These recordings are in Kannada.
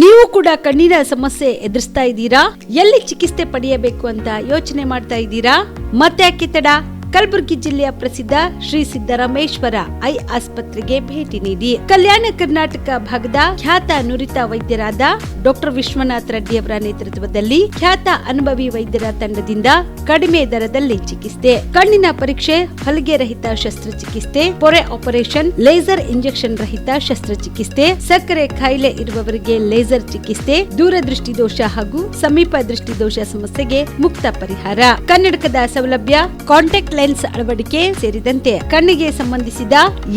ನೀವು ಕೂಡ ಕಣ್ಣಿನ ಸಮಸ್ಯೆ ಎದುರಿಸ್ತಾ ಇದ್ದೀರಾ? ಎಲ್ಲಿ ಚಿಕಿತ್ಸೆ ಪಡೆಯಬೇಕು ಅಂತ ಯೋಚನೆ ಮಾಡ್ತಾ ಇದ್ದೀರಾ? ಮತ್ತೆ ಯಾಕೆ ತಡ? ಕಲಬುರಗಿ ಜಿಲ್ಲೆಯ ಪ್ರಸಿದ್ಧ ಶ್ರೀ ಸಿದ್ದರಾಮೇಶ್ವರ ಐ ಆಸ್ಪತ್ರೆಗೆ ಭೇಟಿ ನೀಡಿ ಕಲ್ಯಾಣ ಕರ್ನಾಟಕ ಭಾಗದ ಖ್ಯಾತ ನುರಿತ ವೈದ್ಯರಾದ ಡಾಕ್ಟರ್ ವಿಶ್ವನಾಥ್ ರೆಡ್ಡಿ ಅವರ ನೇತೃತ್ವದಲ್ಲಿ ಖ್ಯಾತ ಅನುಭವಿ ವೈದ್ಯರ ತಂಡದಿಂದ ಕಡಿಮೆ ದರದಲ್ಲಿ ಚಿಕಿತ್ಸೆ, ಕಣ್ಣಿನ ಪರೀಕ್ಷೆ, ಹೊಲಿಗೆ ರಹಿತ ಶಸ್ತ್ರಚಿಕಿತ್ಸೆ, ಪೊರೆ ಆಪರೇಷನ್, ಲೇಸರ್ ಇಂಜೆಕ್ಷನ್ ರಹಿತ ಶಸ್ತ್ರಚಿಕಿತ್ಸೆ, ಸಕ್ಕರೆ ಕಾಯಿಲೆ ಇರುವವರಿಗೆ ಲೇಸರ್ ಚಿಕಿತ್ಸೆ, ದೂರದೃಷ್ಟಿ ದೋಷ ಹಾಗೂ ಸಮೀಪ ದೃಷ್ಟಿ ದೋಷ ಸಮಸ್ಯೆಗೆ ಮುಕ್ತ ಪರಿಹಾರ, ಕನ್ನಡಕದ ಸೌಲಭ್ಯ, ಕಾಂಟ್ಯಾಕ್ಟ್ ಲೆನ್ಸ್ ಅಳವಡಿಕೆ ಸೇರಿದಂತೆ ಕಣ್ಣಿಗೆ ಸಂಬಂಧಿಸಿದ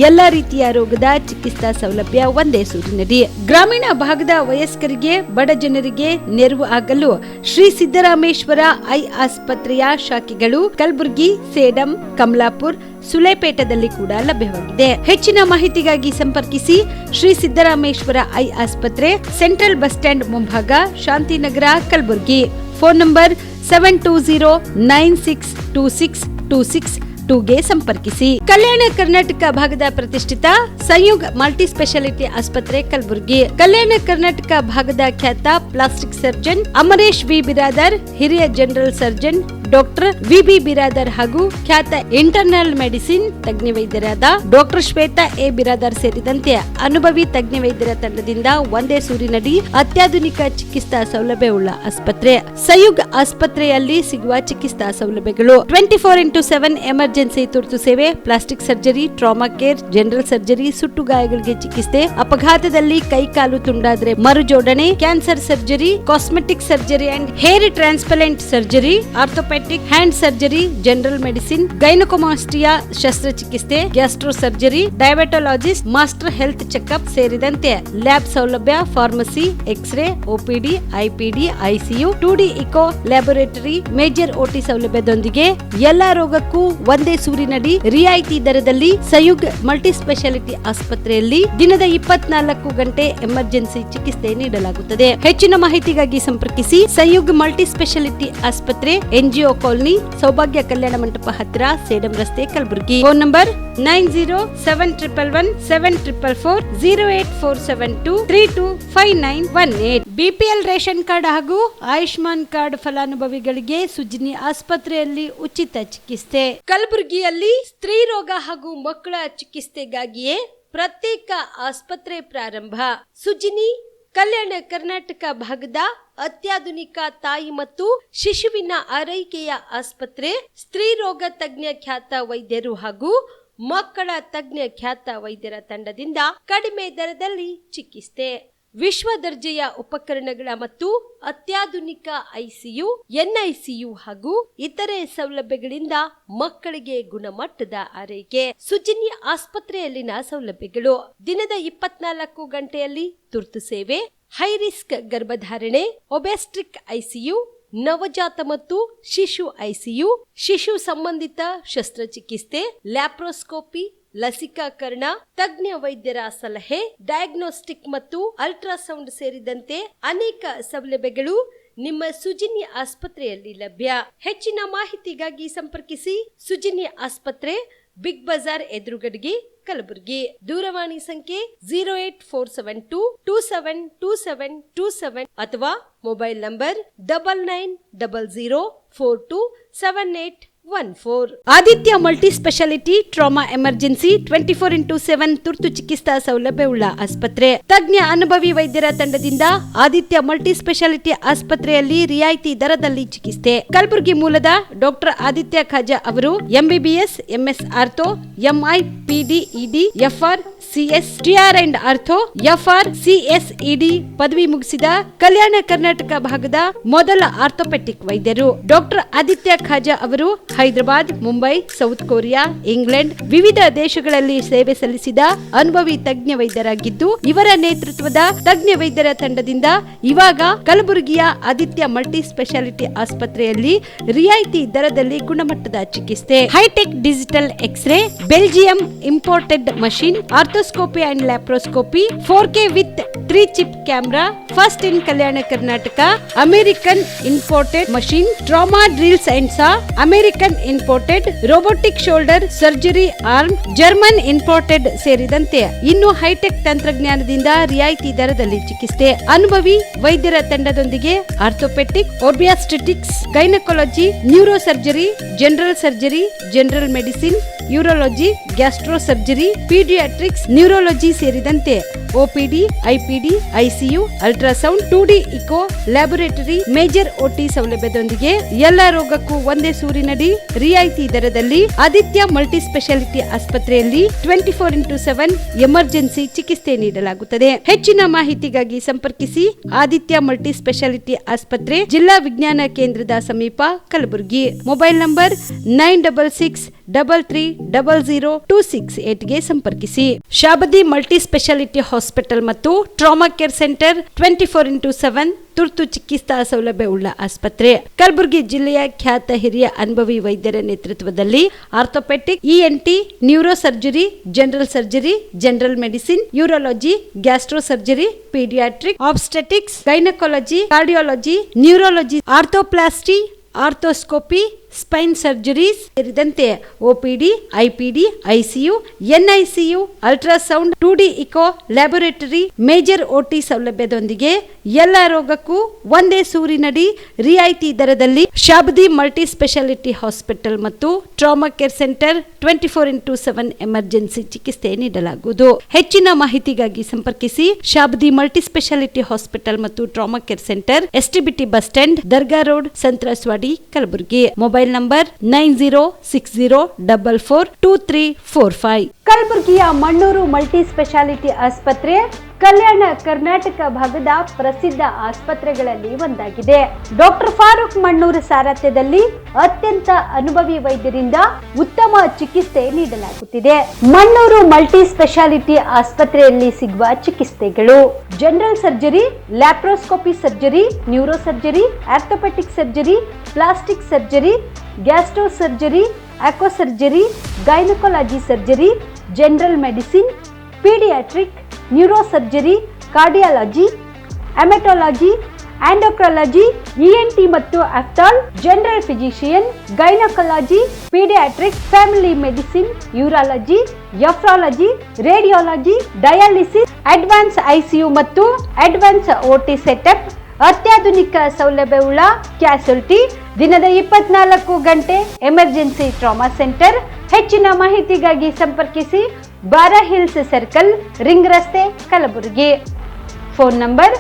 ಎಲ್ಲಾ ರೀತಿಯ ರೋಗದ ಚಿಕಿತ್ಸಾ ಸೌಲಭ್ಯ ಒಂದೇ ಸೂರಿನಡಿ. ಗ್ರಾಮೀಣ ಭಾಗದ ವಯಸ್ಕರಿಗೆ, ಬಡ ಜನರಿಗೆ ನೆರವು ಆಗಲು ಶ್ರೀ ಸಿದ್ದರಾಮೇಶ್ವರ ಐ ಆಸ್ಪತ್ರೆಯ ಶಾಖೆಗಳು ಕಲಬುರಗಿ, ಸೇಡಂ, ಕಮಲಾಪುರ್, ಸುಲೇಪೇಟದಲ್ಲಿ ಕೂಡ ಲಭ್ಯವಾಗಿದೆ. ಹೆಚ್ಚಿನ ಮಾಹಿತಿಗಾಗಿ ಸಂಪರ್ಕಿಸಿ ಶ್ರೀ ಸಿದ್ದರಾಮೇಶ್ವರ ಐ ಆಸ್ಪತ್ರೆ, ಸೆಂಟ್ರಲ್ ಬಸ್ ಸ್ಟ್ಯಾಂಡ್ ಮುಂಭಾಗ, ಶಾಂತಿನಗರ, ಕಲಬುರಗಿ. ಫೋನ್ ನಂಬರ್ 7209626262ಗೆ ಸಂಪರ್ಕಿಸಿ. ಕಲ್ಯಾಣ ಕರ್ನಾಟಕ ಭಾಗದ ಪ್ರತಿಷ್ಠಿತ ಸಂಯುಗ್ ಮಲ್ಟಿ ಸ್ಪೆಷಾಲಿಟಿ ಆಸ್ಪತ್ರೆ ಕಲಬುರಗಿ. ಕಲ್ಯಾಣ ಕರ್ನಾಟಕ ಭಾಗದ ಖ್ಯಾತ plastic surgeon Amaresh V Biradar, ಹಿರಿಯ general surgeon doctor V B. Biradar ಹಾಗೂ ಖ್ಯಾತ ಇಂಟರ್ನಲ್ ಮೆಡಿಸಿನ್ ತಜ್ಞ ವೈದ್ಯರಾದ ಡಾಕ್ಟರ್ ಶ್ವೇತಾ ಎ. ಬಿರಾದರ್ ಸೇರಿದಂತೆ ಅನುಭವಿ ತಜ್ಞ ವೈದ್ಯರ ತಂಡದಿಂದ ಒಂದೇ ಸೂರಿನಡಿ ಅತ್ಯಾಧುನಿಕ ಚಿಕಿತ್ಸಾ ಸೌಲಭ್ಯವುಳ್ಳ ಆಸ್ಪತ್ರೆ. ಸಂಯುಗ್ ಆಸ್ಪತ್ರೆಯಲ್ಲಿ ಸಿಗುವ ಚಿಕಿತ್ಸಾ ಸೌಲಭ್ಯಗಳು: 24x7 ಎಮರ್ಜೆನ್ಸಿ ತುರ್ತು ಸೇವೆ, plastic surgery, trauma care, general surgery, ಸುಟ್ಟು ಗಾಯಗಳಿಗೆ ಚಿಕಿತ್ಸೆ, ಅಪಘಾತದಲ್ಲಿ ಕೈಕಾಲು ತುಂಡಾದ್ರೆ ಮರುಜೋಡಣೆ, cancer surgery, cosmetic surgery and hair transplant surgery, orthopaedic hand surgery, general medicine, gynaecomastia ಶಸ್ತ್ರಚಿಕಿತ್ಸೆ, gastro surgery, diabetologist, master health checkup ಸೇರಿದಂತೆ ಲ್ಯಾಬ್ ಸೌಲಭ್ಯ, pharmacy, x ray, OPD, IPD, ICU, 2D echo laboratory, major OT ಸೌಲಭ್ಯದೊಂದಿಗೆ ಎಲ್ಲಾ ರೋಗಕ್ಕೂ ಒಂದೇ ಸೂರಿನಡಿ ರಿಯಾಯಿತಿ ದರದಲ್ಲಿ ಸಂಯುಗ್ ಮಲ್ಟಿ ಸ್ಪೆಷಾಲಿಟಿ ಆಸ್ಪತ್ರೆಯಲ್ಲಿ ದಿನದ 24 ಗಂಟೆ ಎಮರ್ಜೆನ್ಸಿ ಚಿಕಿತ್ಸೆ ನೀಡಲಾಗುತ್ತದೆ. ಹೆಚ್ಚಿನ ಮಾಹಿತಿಗಾಗಿ ಸಂಪರ್ಕಿಸಿ ಸಂಯುಗ್ ಮಲ್ಟಿ ಸ್ಪೆಷಾಲಿಟಿ ಆಸ್ಪತ್ರೆ, NGO ಕಾಲೋನಿ, ಸೌಭಾಗ್ಯ ಕಲ್ಯಾಣ ಮಂಟಪ ಹತ್ತಿರ, ಸೇಡಂ ರಸ್ತೆ, Kalaburagi. Phone number 9071117444, 08472325918. BPL ration card ಹಾಗೂ ಆಯುಷ್ಮಾನ್ ಕಾರ್ಡ್ ಫಲಾನುಭವಿಗಳಿಗೆ ಸುಜಿನಿ ಆಸ್ಪತ್ರೆಯಲ್ಲಿ ಉಚಿತ ಚಿಕಿತ್ಸೆ. ಕಲಬುರಗಿಯಲ್ಲಿ ಸ್ತ್ರೀ ರೋಗ ಹಾಗೂ ಮಕ್ಕಳ ಚಿಕಿತ್ಸೆಗಾಗಿಯೇ ಪ್ರತ್ಯೇಕ ಆಸ್ಪತ್ರೆ ಪ್ರಾರಂಭ. ಸುಜಿನಿ ಕಲ್ಯಾಣ ಕರ್ನಾಟಕ ಭಾಗದ ಅತ್ಯಾಧುನಿಕ ತಾಯಿ ಮತ್ತು ಶಿಶುವಿನ ಆರೈಕೆಯ ಆಸ್ಪತ್ರೆ. ಸ್ತ್ರೀ ರೋಗ ತಜ್ಞ ಖ್ಯಾತ ವೈದ್ಯರು ಹಾಗೂ ಮಕ್ಕಳ ತಜ್ಞ ಖ್ಯಾತ ವೈದ್ಯರ ತಂಡದಿಂದ ಕಡಿಮೆ ದರದಲ್ಲಿ ಚಿಕಿತ್ಸೆ, ವಿಶ್ವ ದರ್ಜೆಯ ಉಪಕರಣಗಳ ಮತ್ತು ಅತ್ಯಾಧುನಿಕ ICU, NICU ಹಾಗೂ ಇತರೆ ಸೌಲಭ್ಯಗಳಿಂದ ಮಕ್ಕಳಿಗೆ ಗುಣಮಟ್ಟದ ಆರೈಕೆ. ಸುಜಿನಿ ಆಸ್ಪತ್ರೆಯಲ್ಲಿನ ಸೌಲಭ್ಯಗಳು: ದಿನದ 24 ಗಂಟೆಯಲ್ಲಿ ತುರ್ತು ಸೇವೆ, ಹೈ ರಿಸ್ಕ್ ಗರ್ಭಧಾರಣೆ, ಒಬೆಸ್ಟ್ರಿಕ್ ICU, ನವಜಾತ ಮತ್ತು ಶಿಶು ICU, ಶಿಶು ಸಂಬಂಧಿತ ಶಸ್ತ್ರಚಿಕಿತ್ಸೆ, ಲ್ಯಾಪ್ರೋಸ್ಕೋಪಿ, ಲಸಿಕಾಕರಣ, ತಜ್ಞ ವೈದ್ಯರ ಸಲಹೆ, ಡಯಾಗ್ನೋಸ್ಟಿಕ್ ಮತ್ತು ಅಲ್ಟ್ರಾಸೌಂಡ್ ಸೇರಿದಂತೆ ಅನೇಕ ಸೌಲಭ್ಯಗಳು ನಿಮ್ಮ ಸುಜಿನಿ ಆಸ್ಪತ್ರೆಯಲ್ಲಿ ಲಭ್ಯ. ಹೆಚ್ಚಿನ ಮಾಹಿತಿಗಾಗಿ ಸಂಪರ್ಕಿಸಿ ಸುಜಿನಿ ಆಸ್ಪತ್ರೆ, ಬಿಗ್ ಬಜಾರ್ ಎದುರುಗಡೆಗೆ, ಕಲಬುರಗಿ. ದೂರವಾಣಿ ಸಂಖ್ಯೆ 08472272727 ಅಥವಾ mobile number 9900427814. Aditya multi speciality trauma emergency 24x7 ತುರ್ತು ಚಿಕಿತ್ಸಾ ಸೌಲಭ್ಯವುಳ್ಳ ಆಸ್ಪತ್ರೆ. ತಜ್ಞ ಅನುಭವಿ ವೈದ್ಯರ ತಂಡದಿಂದ ಆದಿತ್ಯ ಮಲ್ಟಿ ಸ್ಪೆಷಾಲಿಟಿ ಆಸ್ಪತ್ರೆಯಲ್ಲಿ ರಿಯಾಯಿತಿ ದರದಲ್ಲಿ ಚಿಕಿತ್ಸೆ. ಕಲಬುರಗಿ ಮೂಲದ ಡಾಕ್ಟರ್ ಆದಿತ್ಯ ಖಾಜಾ ಅವರು MBBS, MS ortho, MI, PD, ED, FR, CS, TR and ortho, FR, CSED ಪದವಿ ಮುಗಿಸಿದ ಕಲ್ಯಾಣ ಕರ್ನಾಟಕ ಭಾಗದ ಮೊದಲ ಆರ್ಥೋಪೆಟಿಕ್ ವೈದ್ಯರು. ಡಾಕ್ಟರ್ ಆದಿತ್ಯ ಖಾಜಾ ಅವರು Hyderabad, Mumbai, south Korea, England ವಿವಿಧ ದೇಶಗಳಲ್ಲಿ ಸೇವೆ ಸಲ್ಲಿಸಿದ ಅನುಭವಿ ತಜ್ಞ ವೈದ್ಯರಾಗಿದ್ದು, ಇವರ ನೇತೃತ್ವದ ತಜ್ಞ ವೈದ್ಯರ ತಂಡದಿಂದ ಇವಾಗ ಕಲಬುರಗಿಯ ಆದಿತ್ಯ ಮಲ್ಟಿ ಸ್ಪೆಷಾಲಿಟಿ ಆಸ್ಪತ್ರೆಯಲ್ಲಿ ರಿಯಾಯಿತಿ ದರದಲ್ಲಿ ಗುಣಮಟ್ಟದ ಚಿಕಿತ್ಸೆ, hi-tech digital x-ray, Belgium imported machine, ortho arthroscopy and laparoscopy 4K with 3 chip camera, first in Kalyana Karnataka. American imported machine, trauma drills and saw, American imported robotic shoulder surgery arm, German imported ಸೇರಿದಂತೆ ಇನ್ನು ಹೈಟೆಕ್ ತಂತ್ರಜ್ಞಾನದಿಂದ ರಿಯಾಯಿತಿ ದರದಲ್ಲಿ ಚಿಕಿತ್ಸೆ. ಅನುಭವಿ ವೈದ್ಯರ ತಂಡದೊಂದಿಗೆ orthopaedic, obstetrics, gynaecology, neuro surgery, general surgery, general medicine, urology, gastro surgery, paediatrics, neurology ಸೇರಿದಂತೆ OPD, IPD, ICU, ultrasound, 2D echo, laboratory, major OT ಸೌಲಭ್ಯದೊಂದಿಗೆ ಎಲ್ಲಾ ರೋಗಕ್ಕೂ ಒಂದೇ ಸೂರಿನಡಿ ರಿಯಾಯಿತಿ ದರದಲ್ಲಿ ಆದಿತ್ಯ ಮಲ್ಟಿ ಸ್ಪೆಷಾಲಿಟಿ ಆಸ್ಪತ್ರೆಯಲ್ಲಿ 24x7 ಎಮರ್ಜೆನ್ಸಿ ಚಿಕಿತ್ಸೆ ನೀಡಲಾಗುತ್ತದೆ. ಹೆಚ್ಚಿನ ಮಾಹಿತಿಗಾಗಿ ಸಂಪರ್ಕಿಸಿ ಆದಿತ್ಯ ಮಲ್ಟಿ ಸ್ಪೆಷಾಲಿಟಿ ಆಸ್ಪತ್ರೆ, ಜಿಲ್ಲಾ ವಿಜ್ಞಾನ ಕೇಂದ್ರದ ಸಮೀಪ, ಕಲಬುರಗಿ. ಮೊಬೈಲ್ ನಂಬರ್ 9633000268ಗೆ ಸಂಪರ್ಕಿಸಿ. ಶಾಬದಿ ಮಲ್ಟಿ ಸ್ಪೆಷಾಲಿಟಿ ಹಾಸ್ಪಿಟಲ್ ಮತ್ತು ಟ್ರಾಮಾ ಕೇರ್ ಸೆಂಟರ್ 24x7 ತುರ್ತು ಚಿಕಿತ್ಸಾ ಸೌಲಭ್ಯ ಉಳ್ಳ ಆಸ್ಪತ್ರೆ. ಕಲಬುರಗಿ ಜಿಲ್ಲೆಯ ಖ್ಯಾತ ಹಿರಿಯ ಅನುಭವಿ ವೈದ್ಯರ ನೇತೃತ್ವದಲ್ಲಿ orthopaedic, ENT, neuro surgery, general surgery, general medicine, urology, gastro surgery, paediatric, obstetrics, gynaecology, cardiology, neurology, arthroplasty, arthroscopy, spine surgeries ಸೇರಿದಂತೆ OPD, IPD, ICU, NICU, ultrasound, 2D echo, laboratory, major OT ಸೌಲಭ್ಯದೊಂದಿಗೆ ಎಲ್ಲ ರೋಗಕ್ಕೂ ಒಂದೇ ಸೂರಿನಡಿ ರಿಯಾಯಿತಿ ದರದಲ್ಲಿ ಶಾಬದಿ ಮಲ್ಟಿ ಸ್ಪೆಷಾಲಿಟಿ ಹಾಸ್ಪಿಟಲ್ ಮತ್ತು trauma care centre 24x7 emergency ಚಿಕಿತ್ಸೆ ನೀಡಲಾಗುವುದು. ಹೆಚ್ಚಿನ ಮಾಹಿತಿಗಾಗಿ ಸಂಪರ್ಕಿಸಿ ಶಾಬದಿ ಮಲ್ಟಿ ಸ್ಪೆಷಾಲಿಟಿ ಹಾಸ್ಪಿಟಲ್ ಮತ್ತು trauma care centre, STBT bus stand, Dargah road, ಸಂತ್ರಸ್ವಾಡಿ, Kalaburagi. Mobile number 9060442345. ಕಲಬುರಗಿಯ ಮಣ್ಣೂರು ಮಲ್ಟಿ ಸ್ಪೆಷಾಲಿಟಿ ಆಸ್ಪತ್ರೆ ಕಲ್ಯಾಣ ಕರ್ನಾಟಕ ಭಾಗದ ಪ್ರಸಿದ್ಧ ಆಸ್ಪತ್ರೆಗಳಲ್ಲಿ ಒಂದಾಗಿದೆ. ಡಾಕ್ಟರ್ ಫಾರೂಕ್ ಮಣ್ಣೂರು ಸಾರಥ್ಯದಲ್ಲಿ ಅತ್ಯಂತ ಅನುಭವಿ ವೈದ್ಯರಿಂದ ಉತ್ತಮ ಚಿಕಿತ್ಸೆ ನೀಡಲಾಗುತ್ತಿದೆ. ಮಣ್ಣೂರು ಮಲ್ಟಿ ಸ್ಪೆಷಾಲಿಟಿ ಆಸ್ಪತ್ರೆಯಲ್ಲಿ ಸಿಗುವ ಚಿಕಿತ್ಸೆಗಳು: general surgery, laparoscopy surgery, neuro surgery, orthopaedic surgery, plastic surgery, gastro surgery, aqua surgery, gynaecology surgery, general medicine, paediatric, neuro surgery, cardiology, haematology, endocrinology, ENT ಮತ್ತು ophthal, general physician, gynaecology, paediatric, family medicine, urology, nephrology, radiology, dialysis, advance ICU ಮತ್ತು ಅಡ್ವಾನ್ಸ್ OT ಸೆಟಪ್, ಅತ್ಯಾಧುನಿಕ ಸೌಲಭ್ಯವುಳ್ಳ ಕ್ಯಾಸುಲಿಟಿ, ದಿನದ 24 ಗಂಟೆ ಎಮರ್ಜೆನ್ಸಿ ಟ್ರಾಮಾ ಸೆಂಟರ್. ಹೆಚ್ಚಿನ ಮಾಹಿತಿಗಾಗಿ ಸಂಪರ್ಕಿಸಿ ಬಾರಾ ಹಿಲ್ಸ್ ಸರ್ಕಲ್, ರಿಂಗ್ ರಸ್ತೆ, Kalaburagi. Phone number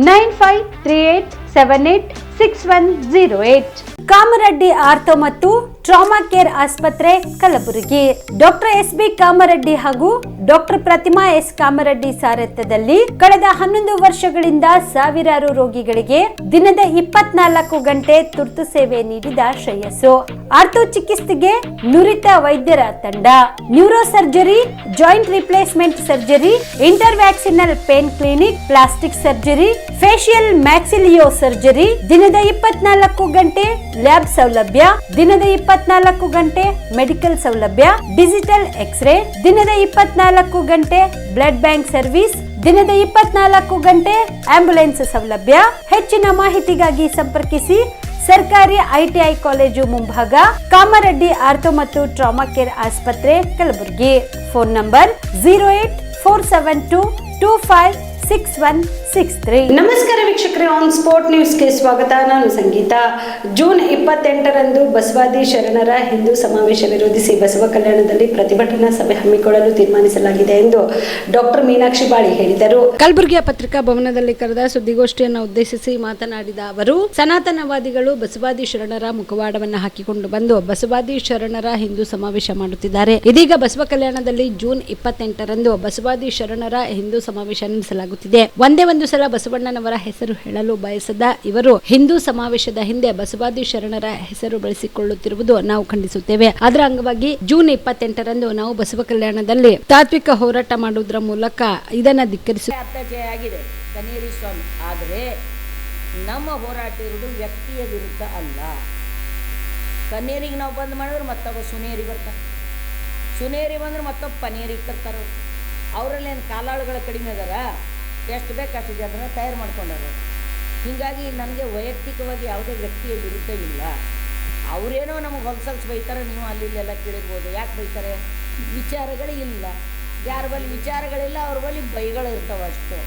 9538786108. Kamareddy ortho ಮತ್ತು ಟ್ರಾಮಾ ಕೇರ್ ಆಸ್ಪತ್ರೆ, ಕಲಬುರಗಿ. ಡಾಕ್ಟರ್ SB ಕಾಮರೆಡ್ಡಿ ಹಾಗೂ ಡಾಕ್ಟರ್ ಪ್ರತಿಮಾ S ಕಾಮರೆಡ್ಡಿ ಸಾರಥ್ಯದಲ್ಲಿ ಕಳೆದ 11 ವರ್ಷಗಳಿಂದ ಸಾವಿರಾರು ರೋಗಿಗಳಿಗೆ ದಿನದ 24 ಗಂಟೆ ತುರ್ತು ಸೇವೆ ನೀಡಿದ ಶ್ರೇಯಸ್ಸು. ಆರ್ಥೋ ಚಿಕಿತ್ಸೆಗೆ ನುರಿತ ವೈದ್ಯರ ತಂಡ, neuro surgery, joint replacement surgery, interventional pain clinic, plastic surgery, facial maxillo surgery, ದಿನದ 24 ಗಂಟೆ ಲ್ಯಾಬ್ ಸೌಲಭ್ಯ, ದಿನದ 24 ಗಂಟೆ ಮೆಡಿಕಲ್ ಸೌಲಭ್ಯ, ಡಿಜಿಟಲ್ ಎಕ್ಸ್ರೇ, ದಿನದ 24 ಗಂಟೆ ಬ್ಲಡ್ ಬ್ಯಾಂಕ್ ಸರ್ವಿಸ್, ದಿನದ 24 ಗಂಟೆ ಆಂಬ್ಯುಲೆನ್ಸ್ ಸೌಲಭ್ಯ. ಹೆಚ್ಚಿನ ಮಾಹಿತಿಗಾಗಿ ಸಂಪರ್ಕಿಸಿ ಸರ್ಕಾರಿ ITI ಕಾಲೇಜು ಮುಂಭಾಗ, ಕಾಮರೆಡ್ಡಿ ಆರ್ಥೋ ಮತ್ತು ಟ್ರಾಮಾ ಕೇರ್ ಆಸ್ಪತ್ರೆ, ಕಲಬುರಗಿ. Phone number 08472256163. ನಮಸ್ಕಾರ ವೀಕ್ಷಕರೇ, ಆನ್ ಸ್ಪಾಟ್ ನ್ಯೂಸ್ಗೆ ಸ್ವಾಗತ. ನಾನು ಸಂಗೀತ. ಜೂನ್ 28ರಂದು ಬಸವಾದಿ ಶರಣರ ಹಿಂದೂ ಸಮಾವೇಶ ವಿರೋಧಿಸಿ ಬಸವ ಕಲ್ಯಾಣದಲ್ಲಿ ಪ್ರತಿಭಟನಾ ಸಭೆ ಹಮ್ಮಿಕೊಳ್ಳಲು ತೀರ್ಮಾನಿಸಲಾಗಿದೆ ಎಂದು ಡಾಕ್ಟರ್ ಮೀನಾಕ್ಷಿ ಬಾಳಿ ಹೇಳಿದರು. ಕಲಬುರಗಿಯ ಪತ್ರಿಕಾ ಭವನದಲ್ಲಿ ಕರೆದ ಸುದ್ದಿಗೋಷ್ಠಿಯನ್ನು ಉದ್ದೇಶಿಸಿ ಮಾತನಾಡಿದ ಅವರು, ಸನಾತನವಾದಿಗಳು ಬಸವಾದಿ ಶರಣರ ಮುಖವಾಡವನ್ನು ಹಾಕಿಕೊಂಡು ಬಂದು ಬಸವಾದಿ ಶರಣರ ಹಿಂದೂ ಸಮಾವೇಶ ಮಾಡುತ್ತಿದ್ದಾರೆ. ಇದೀಗ ಬಸವ ಕಲ್ಯಾಣದಲ್ಲಿ ಜೂನ್ 28ರಂದು ಬಸವಾದಿ ಶರಣರ ಹಿಂದೂ ಸಮಾವೇಶ ನಡೆಸಲಾಗುತ್ತಿದೆ. ಒಂದೇ ಒಂದು ಸಲ ಬಸವಣ್ಣನವರ ಹೆಸರು ಹೇಳಲು ಬಯಸದ ಇವರು ಹಿಂದೂ ಸಮಾವೇಶದ ಹಿಂದೆ ಬಸವಾದಿ ಶರಣರ ಹೆಸರು ಬಳಸಿಕೊಳ್ಳುತ್ತಿರುವುದು ನಾವು ಖಂಡಿಸುತ್ತೇವೆ. ಅದರ ಅಂಗವಾಗಿ ಜೂನ್ 28ರಂದು ನಾವು ಬಸವ ಕಲ್ಯಾಣದಲ್ಲಿ ತಾತ್ವಿಕ ಹೋರಾಟ ಮಾಡುವುದರ ಮೂಲಕ ಇದನ್ನು ಧಿಕ್ಕರಿಸುತ್ತೇವೆ. ಕನೇರಿ ಸ್ವಾಮಿ, ಆದರೆ ನಮ್ಮ ಹೋರಾಟ ಇರುವುದು ವ್ಯಕ್ತಿಯ ವಿರುದ್ಧ ಅಲ್ಲ. ಕನ್ನೇರಿಗೆ ನಾವು ಬಂದ್ ಮಾಡಿದ್ರೆ ಮತ್ತೊಬ್ಬ ಸುನೇರಿ ಬರ್ತಾರೆ, ಸುನೇರಿ ಬಂದ್ರೆ ಮತ್ತೊಬ್ಬ ಪನೇರಿಗೆ ತರ್ತಾರೆ. ಅವರಲ್ಲೇನು ಕಾಲಾಳುಗಳ ಕಡಿಮೆ ಅದಾರ, ಎಷ್ಟು ಬೇಕು ಅಷ್ಟು ಜನರನ್ನ ತಯಾರು ಮಾಡ್ಕೊಂಡಾರ. ಹೀಗಾಗಿ ನನಗೆ ವೈಯಕ್ತಿಕವಾಗಿ ಯಾವುದೇ ವ್ಯಕ್ತಿಯ ವಿರುದ್ಧ ಇಲ್ಲ. ಅವರೇನೋ ನಮಗೆ ಹೊಲಸಲ್ಸ್ ಬೈತಾರೆ, ನೀವು ಅಲ್ಲಿ ಇಲ್ಲೆಲ್ಲ ಕೇಳಿರ್ಬೋದು. ಯಾಕೆ ಬೈತಾರೆ? ವಿಚಾರಗಳೇ ಇಲ್ಲ. ಯಾರ ಬಳಿ ವಿಚಾರಗಳಿಲ್ಲ ಅವ್ರ ಬಳಿ ಬೈಗಳು ಇರ್ತಾವೆ ಅಷ್ಟೇ.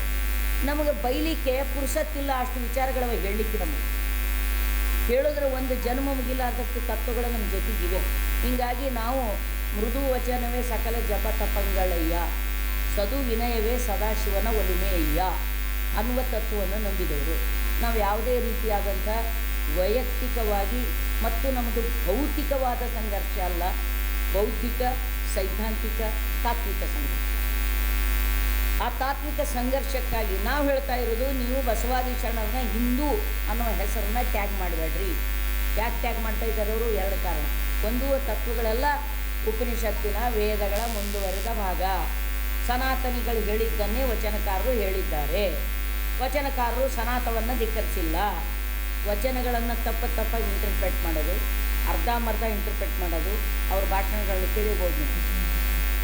ನಮಗೆ ಬೈಲಿಕ್ಕೆ ಪುರುಸತ್ತಿಲ್ಲ, ಅಷ್ಟು ವಿಚಾರಗಳವ ಹೇಳಲಿಕ್ಕೆ. ನಮಗೆ ಹೇಳಿದ್ರೆ ಒಂದು ಜನ್ಮ ಮುಗಿಲಾರ್ದಷ್ಟು ತತ್ವಗಳು ನಮ್ಮ ಜೊತೆಗಿವೆ. ಹೀಗಾಗಿ ನಾವು ಮೃದು ವಚನವೇ ಸಕಲ ಜಪ ತಪಂಗಳಯ್ಯ, ಸದು ವಿನಯವೇ ಸದಾಶಿವನ ಒಲುಮೆಯ್ಯ ಅನ್ನುವ ತತ್ವವನ್ನು ನಂಬಿದವರು. ನಾವು ಯಾವುದೇ ರೀತಿಯಾದಂಥ ವೈಯಕ್ತಿಕವಾಗಿ ಮತ್ತು ನಮ್ಮದು ಭೌತಿಕವಾದ ಸಂಘರ್ಷ ಅಲ್ಲ, ಬೌದ್ಧಿಕ, ಸೈದ್ಧಾಂತಿಕ, ತಾತ್ವಿಕ ಸಂಘರ್ಷ. ಆ ತಾತ್ವಿಕ ಸಂಘರ್ಷಕ್ಕಾಗಿ ನಾವು ಹೇಳ್ತಾ ಇರೋದು, ನೀವು ಬಸವಾದಿ ಶರಣರನ್ನ ಹಿಂದೂ ಅನ್ನೋ ಹೆಸರನ್ನ ಟ್ಯಾಗ್ ಮಾಡಬೇಡ್ರಿ. ಯಾಕೆ ಟ್ಯಾಗ್ ಮಾಡ್ತಾ ಇದ್ದಾರೆ ಅವರು? ಎರಡು ಕಾರಣ. ಒಂದು, ತತ್ವಗಳೆಲ್ಲ ಉಪನಿಷತ್ತಿನ ವೇದಗಳ ಮುಂದುವರೆದ ಭಾಗ. ಸನಾತನಿಗಳು ಹೇಳಿದ್ದನ್ನೇ ವಚನಕಾರರು ಹೇಳಿದ್ದಾರೆ. ವಚನಕಾರರು ಸನಾತನವನ್ನು ಧಿಕ್ಕರಿಸಿಲ್ಲ. ವಚನಗಳನ್ನು ತಪ್ಪಾಗಿ ಇಂಟರ್ಪ್ರೆಟ್ ಮಾಡೋದು, ಅರ್ಧಂಬರ್ಧ ಇಂಟರ್ಪ್ರೆಟ್ ಮಾಡೋದು, ಅವ್ರ ಭಾಷಣಗಳನ್ನು ಕೇಳಿರ್ಬೋದು ನೀವು.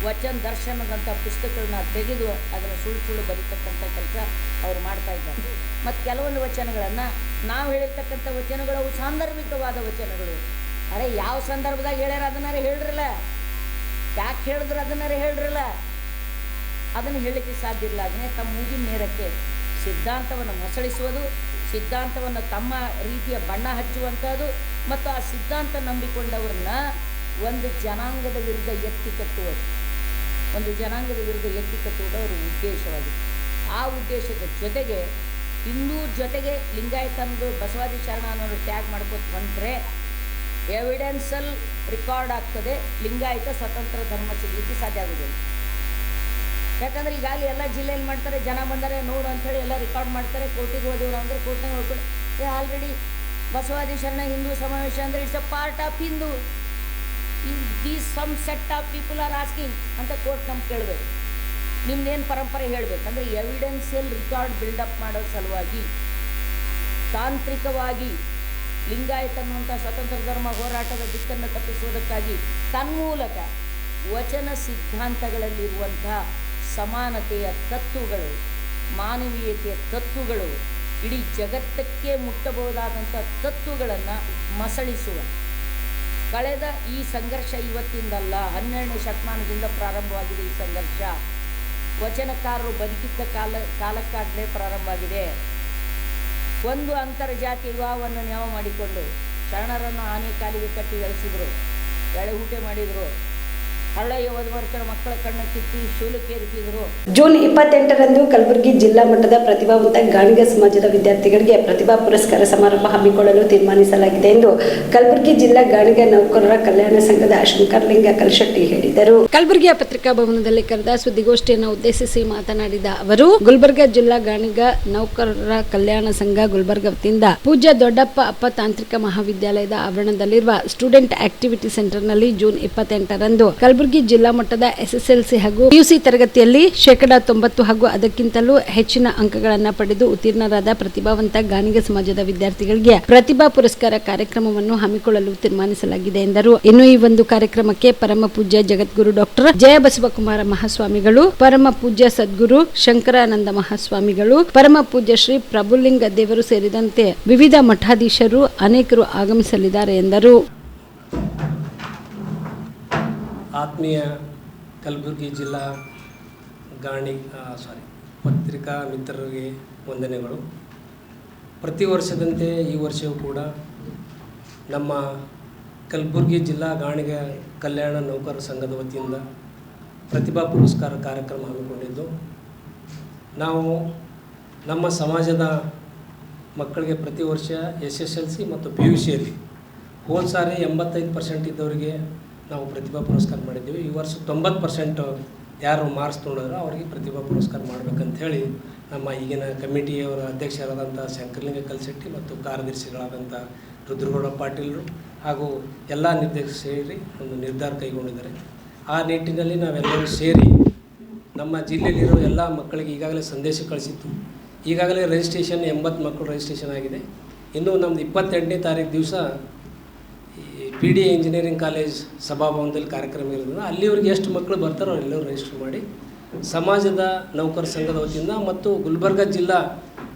ವಚನ ದರ್ಶನದಂಥ ಪುಸ್ತಕಗಳನ್ನ ತೆಗೆದು ಅದನ್ನು ಸುಳ್ಳು ಬರೀತಕ್ಕಂಥ ಕೆಲಸ ಅವ್ರು ಮಾಡ್ತಾ ಇದ್ದಾರೆ. ಮತ್ತು ಕೆಲವೊಂದು ವಚನಗಳನ್ನು ನಾವು ಹೇಳಿರ್ತಕ್ಕಂಥ ವಚನಗಳು ಅವು ಸಾಂದರ್ಭಿಕವಾದ ವಚನಗಳು. ಅರೆ, ಯಾವ ಸಂದರ್ಭದಾಗ ಹೇಳ್ಯಾರ ಅದನ್ನಾರೇ ಹೇಳ್ರಲ್ಲ, ಯಾಕೆ ಹೇಳಿದ್ರು ಅದನ್ನಾರೇ ಹೇಳ್ರಲ್ಲ. ಅದನ್ನು ಹೇಳಲಿಕ್ಕೆ ಸಾಧ್ಯ ಇಲ್ಲ. ಅದನ್ನೇ ತಮ್ಮ ಮೂಗಿನ ನೇರಕ್ಕೆ ಸಿದ್ಧಾಂತವನ್ನು ಮಸಳಿಸುವುದು, ಸಿದ್ಧಾಂತವನ್ನು ತಮ್ಮ ರೀತಿಯ ಬಣ್ಣ ಹಚ್ಚುವಂಥದ್ದು ಮತ್ತು ಆ ಸಿದ್ಧಾಂತ ನಂಬಿಕೊಂಡವ್ರನ್ನ ಒಂದು ಜನಾಂಗದ ವಿರುದ್ಧ ಎತ್ತಿ ಕಟ್ಟುವುದು, ಒಂದು ಜನಾಂಗದ ವಿರುದ್ಧ ಎತ್ತಿ ಕಟ್ಟುವುದು ಅವರ ಉದ್ದೇಶವಾಗಿದೆ. ಆ ಉದ್ದೇಶದ ಜೊತೆಗೆ ಹಿಂದೂ ಜೊತೆಗೆ ಲಿಂಗಾಯತಂದು ಬಸವಾದಿ ಶರಣ ಅನ್ನೋರು ಟ್ಯಾಗ್ ಮಾಡ್ಕೊತ ಬಂದರೆ ಎವಿಡೆನ್ಸಲ್ಲಿ ರೆಕಾರ್ಡ್ ಆಗ್ತದೆ, ಲಿಂಗಾಯತ ಸ್ವತಂತ್ರ ಧರ್ಮ ಸಿಗಲಿಕ್ಕೆ ಸಾಧ್ಯ ಆಗೋದಿಲ್ಲ. ಯಾಕಂದ್ರೆ ಈಗಾಗಲೇ ಎಲ್ಲ ಜಿಲ್ಲೆಯಲ್ಲಿ ಮಾಡ್ತಾರೆ, ಜನ ಬಂದರೆ ನೋಡು ಅಂಥೇಳಿ ಎಲ್ಲ ರೆಕಾರ್ಡ್ ಮಾಡ್ತಾರೆ. ಕೋರ್ಟಿಗೆ ಹೋದವ್ರು ಅಂದರೆ ಕೋರ್ಟ್ನಾಗ ಹೋಗ್ಕೊಂಡು ಆಲ್ರೆಡಿ ಬಸವಾದಿ ಶರಣ ಹಿಂದೂ ಸಮಾವೇಶ ಅಂದರೆ it's a part of Hindu, these some set of people are asking ಅಂತ ಕೋರ್ಟ್ ನಮ್ಗೆ ಕೇಳಬೇಕು. ನಿಮ್ದೇನು ಪರಂಪರೆ ಹೇಳಬೇಕಂದ್ರೆ ಎವಿಡೆನ್ಸಿಯಲ್ ರೆಕಾರ್ಡ್ ಬಿಲ್ಡಪ್ ಮಾಡೋ ಸಲುವಾಗಿ ತಾಂತ್ರಿಕವಾಗಿ ಲಿಂಗಾಯತ ಅನ್ನುವಂಥ ಸ್ವತಂತ್ರ ಧರ್ಮ ಹೋರಾಟದ ದಿಕ್ಕನ್ನು ತಪ್ಪಿಸುವುದಕ್ಕಾಗಿ ತನ್ಮೂಲಕ ವಚನ ಸಿದ್ಧಾಂತಗಳಲ್ಲಿರುವಂಥ ಸಮಾನತೆಯ ತತ್ವಗಳು, ಮಾನವೀಯತೆಯ ತತ್ವಗಳು, ಇಡೀ ಜಗತ್ತಕ್ಕೆ ಮುಟ್ಟಬಹುದಾದಂಥ ತತ್ವಗಳನ್ನು ಮಸಳಿಸುವ ಕಳೆದ ಈ ಸಂಘರ್ಷ ಇವತ್ತಿಂದಲ್ಲ, 12ನೇ ಶತಮಾನದಿಂದ ಪ್ರಾರಂಭವಾಗಿದೆ. ಈ ಸಂಘರ್ಷ ವಚನಕಾರರು ಬದುಕಿದ್ದ ಕಾಲಕ್ಕಾಗಲೇ ಪ್ರಾರಂಭ ಆಗಿದೆ. ಒಂದು ಅಂತರ್ಜಾತಿ ವಿವಾಹವನ್ನು ನ್ಯಾಯ ಮಾಡಿಕೊಂಡು ಶರಣರನ್ನು ಆನೆ ಕಾಲಿಗೆ ಕಟ್ಟಿ ಎಳೆಸಿದರು, ಎಳೆಹುಟೆ ಮಾಡಿದರು. ಹಳ್ಳ 50 ವರ್ಷದ ಮಕ್ಕಳ ಕಣ್ಣ ಕಿತ್ತಿ ಶೂಲಕ್ಕೇರಿಸಿದರು. ಜೂನ್ 28ರಂದು ಕಲಬುರಗಿ ಜಿಲ್ಲಾ ಮಟ್ಟದ ಪ್ರತಿಭಾವಂತ ಗಾಣಿಗ ಸಮಾಜದ ವಿದ್ಯಾರ್ಥಿಗಳಿಗೆ ಪ್ರತಿಭಾ ಪುರಸ್ಕಾರ ಸಮಾರಂಭ ಹಮ್ಮಿಕೊಳ್ಳಲು ತೀರ್ಮಾನಿಸಲಾಗಿದೆ ಎಂದು ಕಲಬುರಗಿ ಜಿಲ್ಲಾ ಗಾಣಿಗ ನೌಕರರ ಕಲ್ಯಾಣ ಸಂಘದ ಶಂಕರಲಿಂಗ ಕಲ್ಶೆಟ್ಟಿ ಹೇಳಿದರು. ಕಲಬುರಗಿಯ ಪತ್ರಿಕಾ ಭವನದಲ್ಲಿ ಕರೆದ ಸುದ್ದಿಗೋಷ್ಠಿಯನ್ನು ಉದ್ದೇಶಿಸಿ ಮಾತನಾಡಿದ ಅವರು, ಗುಲ್ಬರ್ಗ ಜಿಲ್ಲಾ ಗಾಣಿಗ ನೌಕರರ ಕಲ್ಯಾಣ ಸಂಘ ಗುಲ್ಬರ್ಗ ವತಿಯಿಂದ ಪೂಜ್ಯ ದೊಡ್ಡಪ್ಪ ಅಪ್ಪ ತಾಂತ್ರಿಕ ಮಹಾವಿದ್ಯಾಲಯದ ಆವರಣದಲ್ಲಿರುವ ಸ್ಟೂಡೆಂಟ್ ಆಕ್ಟಿವಿಟಿ ಸೆಂಟರ್ನಲ್ಲಿ ಜೂನ್ 28ರಂದು ಕಲಬುರಗಿ ಜಿಲ್ಲಾ ಮಟ್ಟದ ಎಸ್ಎಸ್ಎಲ್ಸಿ ಹಾಗೂ ಪಿಯುಸಿ ತರಗತಿಯಲ್ಲಿ 90% ಹಾಗೂ ಅದಕ್ಕಿಂತಲೂ ಹೆಚ್ಚಿನ ಅಂಕಗಳನ್ನು ಪಡೆದು ಉತ್ತೀರ್ಣರಾದ ಪ್ರತಿಭಾವಂತ ಗಾಣಿಗ ಸಮಾಜದ ವಿದ್ಯಾರ್ಥಿಗಳಿಗೆ ಪ್ರತಿಭಾ ಪುರಸ್ಕಾರ ಕಾರ್ಯಕ್ರಮವನ್ನು ಹಮ್ಮಿಕೊಳ್ಳಲು ತೀರ್ಮಾನಿಸಲಾಗಿದೆ ಎಂದರು. ಇನ್ನು ಈ ಒಂದು ಕಾರ್ಯಕ್ರಮಕ್ಕೆ ಪರಮ ಪೂಜ್ಯ ಜಗದ್ಗುರು ಡಾಕ್ಟರ್ ಜಯಬಸವಕುಮಾರ ಮಹಾಸ್ವಾಮಿಗಳು, ಪರಮ ಪೂಜ್ಯ ಸದ್ಗುರು ಶಂಕರಾನಂದ ಮಹಾಸ್ವಾಮಿಗಳು, ಪರಮ ಪೂಜ್ಯ ಶ್ರೀ ಪ್ರಭುಲಿಂಗ ದೇವರು ಸೇರಿದಂತೆ ವಿವಿಧ ಮಠಾಧೀಶರು ಅನೇಕರು ಆಗಮಿಸಲಿದ್ದಾರೆ ಎಂದರು. ಆತ್ಮೀಯ ಕಲಬುರಗಿ ಜಿಲ್ಲಾ ಪತ್ರಿಕಾ ಮಿತ್ರರಿಗೆ ವಂದನೆಗಳು. ಪ್ರತಿ ವರ್ಷದಂತೆ ಈ ವರ್ಷವೂ ಕೂಡ ನಮ್ಮ ಕಲಬುರಗಿ ಜಿಲ್ಲಾ ಗಾಣಿಗ ಕಲ್ಯಾಣ ನೌಕರರ ಸಂಘದ ವತಿಯಿಂದ ಪ್ರತಿಭಾ ಪುರಸ್ಕಾರ ಕಾರ್ಯಕ್ರಮ ಹಮ್ಮಿಕೊಂಡಿದ್ದು, ನಾವು ನಮ್ಮ ಸಮಾಜದ ಮಕ್ಕಳಿಗೆ ಪ್ರತಿ ವರ್ಷ SSLC ಮತ್ತು PUCಯಲ್ಲಿ ಹೋದ ಸಾರಿ 85% ಇದ್ದವರಿಗೆ ನಾವು ಪ್ರತಿಭಾ ಪುರಸ್ಕಾರ ಮಾಡಿದ್ದೀವಿ. ಈ ವರ್ಷ 90% ಯಾರು ಮಾರ್ಕ್ಸ್ ತೊಗೊಂಡ್ರೆ ಅವರಿಗೆ ಪ್ರತಿಭಾ ಪುರಸ್ಕಾರ ಮಾಡಬೇಕಂತ ಹೇಳಿ ನಮ್ಮ ಈಗಿನ ಕಮಿಟಿಯವರ ಅಧ್ಯಕ್ಷರಾದಂಥ ಶಂಕರಲಿಂಗ ಕಲ್ಶೆಟ್ಟಿ ಮತ್ತು ಕಾರ್ಯದರ್ಶಿಗಳಾದಂಥ ರುದ್ರಗೌಡ ಪಾಟೀಲರು ಹಾಗೂ ಎಲ್ಲ ನಿರ್ದೇಶಕರು ಸೇರಿ ಒಂದು ನಿರ್ಧಾರ ಕೈಗೊಂಡಿದ್ದಾರೆ. ಆ ನಿಟ್ಟಿನಲ್ಲಿ ನಾವೆಲ್ಲರೂ ಸೇರಿ ನಮ್ಮ ಜಿಲ್ಲೆಯಲ್ಲಿರೋ ಎಲ್ಲ ಮಕ್ಕಳಿಗೆ ಈಗಾಗಲೇ ಸಂದೇಶ ಕಳಿಸಿತ್ತು. ಈಗಾಗಲೇ ರಿಜಿಸ್ಟ್ರೇಷನ್ 80 ಮಕ್ಕಳು ರಿಜಿಸ್ಟ್ರೇಷನ್ ಆಗಿದೆ. ಇನ್ನು ನಮ್ಮದು 28ನೇ ತಾರೀಕು ದಿವಸ PDA ಇಂಜಿನಿಯರಿಂಗ್ ಕಾಲೇಜ್ ಸಭಾಭವನದಲ್ಲಿ ಕಾರ್ಯಕ್ರಮ ಇರೋದ್ರಿಂದ ಅಲ್ಲಿವರೆಗೆ ಎಷ್ಟು ಮಕ್ಕಳು ಬರ್ತಾರೋ ಅವರೆಲ್ಲರೂ ರಿಜಿಸ್ಟರ್ ಮಾಡಿ ಸಮಾಜದ ನೌಕರ ಸಂಘದ ವತಿಯಿಂದ ಮತ್ತು ಗುಲ್ಬರ್ಗ ಜಿಲ್ಲಾ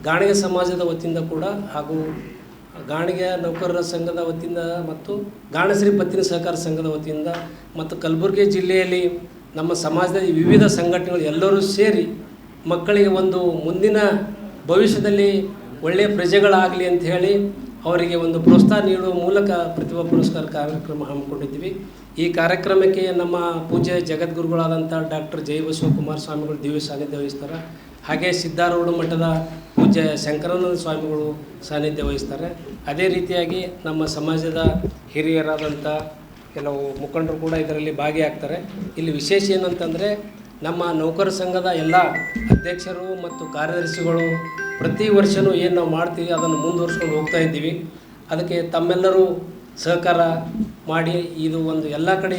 ಗಾಣಿಗೆ ಸಮಾಜದ ವತಿಯಿಂದ ಕೂಡ ಹಾಗೂ ಗಾಣಿಗೆ ನೌಕರರ ಸಂಘದ ವತಿಯಿಂದ ಮತ್ತು ಗಾಣಶ್ರೀ ಪತ್ತಿನ ಸಹಕಾರ ಸಂಘದ ವತಿಯಿಂದ ಮತ್ತು ಕಲಬುರಗಿ ಜಿಲ್ಲೆಯಲ್ಲಿ ನಮ್ಮ ಸಮಾಜದ ವಿವಿಧ ಸಂಘಟನೆಗಳು ಎಲ್ಲರೂ ಸೇರಿ ಮಕ್ಕಳಿಗೆ ಒಂದು ಮುಂದಿನ ಭವಿಷ್ಯದಲ್ಲಿ ಒಳ್ಳೆಯ ಪ್ರಜೆಗಳಾಗಲಿ ಅಂತ ಹೇಳಿ ಅವರಿಗೆ ಒಂದು ಪ್ರೋತ್ಸಾಹ ನೀಡುವ ಮೂಲಕ ಪ್ರತಿಭಾ ಪುರಸ್ಕಾರ ಕಾರ್ಯಕ್ರಮ ಹಮ್ಮಿಕೊಂಡಿದ್ವಿ. ಈ ಕಾರ್ಯಕ್ರಮಕ್ಕೆ ನಮ್ಮ ಪೂಜ್ಯ ಜಗದ್ಗುರುಗಳಾದಂಥ ಡಾಕ್ಟರ್ ಜೈ ಬಸವಕುಮಾರ ಸ್ವಾಮಿಗಳು ದಿವ್ಯ ಸಾನ್ನಿಧ್ಯ ವಹಿಸ್ತಾರೆ. ಹಾಗೆ ಸಿದ್ಧಾರೂಢ ಮಠದ ಪೂಜ್ಯ ಶಂಕರಾನಂದ ಸ್ವಾಮಿಗಳು ಸಾನ್ನಿಧ್ಯ ವಹಿಸ್ತಾರೆ. ಅದೇ ರೀತಿಯಾಗಿ ನಮ್ಮ ಸಮಾಜದ ಹಿರಿಯರಾದಂಥ ಕೆಲವು ಮುಖಂಡರು ಕೂಡ ಇದರಲ್ಲಿ ಭಾಗಿಯಾಗ್ತಾರೆ. ಇಲ್ಲಿ ವಿಶೇಷ ಏನಂತಂದರೆ ನಮ್ಮ ನೌಕರ ಸಂಘದ ಎಲ್ಲ ಅಧ್ಯಕ್ಷರು ಮತ್ತು ಕಾರ್ಯದರ್ಶಿಗಳು ಪ್ರತಿ ವರ್ಷವೂ ಏನು ನಾವು ಮಾಡ್ತೀವಿ ಅದನ್ನು ಮುಂದುವರ್ಸ್ಕೊಂಡು ಹೋಗ್ತಾ ಇದ್ದೀವಿ. ಅದಕ್ಕೆ ತಮ್ಮೆಲ್ಲರೂ ಸಹಕಾರ ಮಾಡಿ ಇದು ಒಂದು ಎಲ್ಲ ಕಡೆ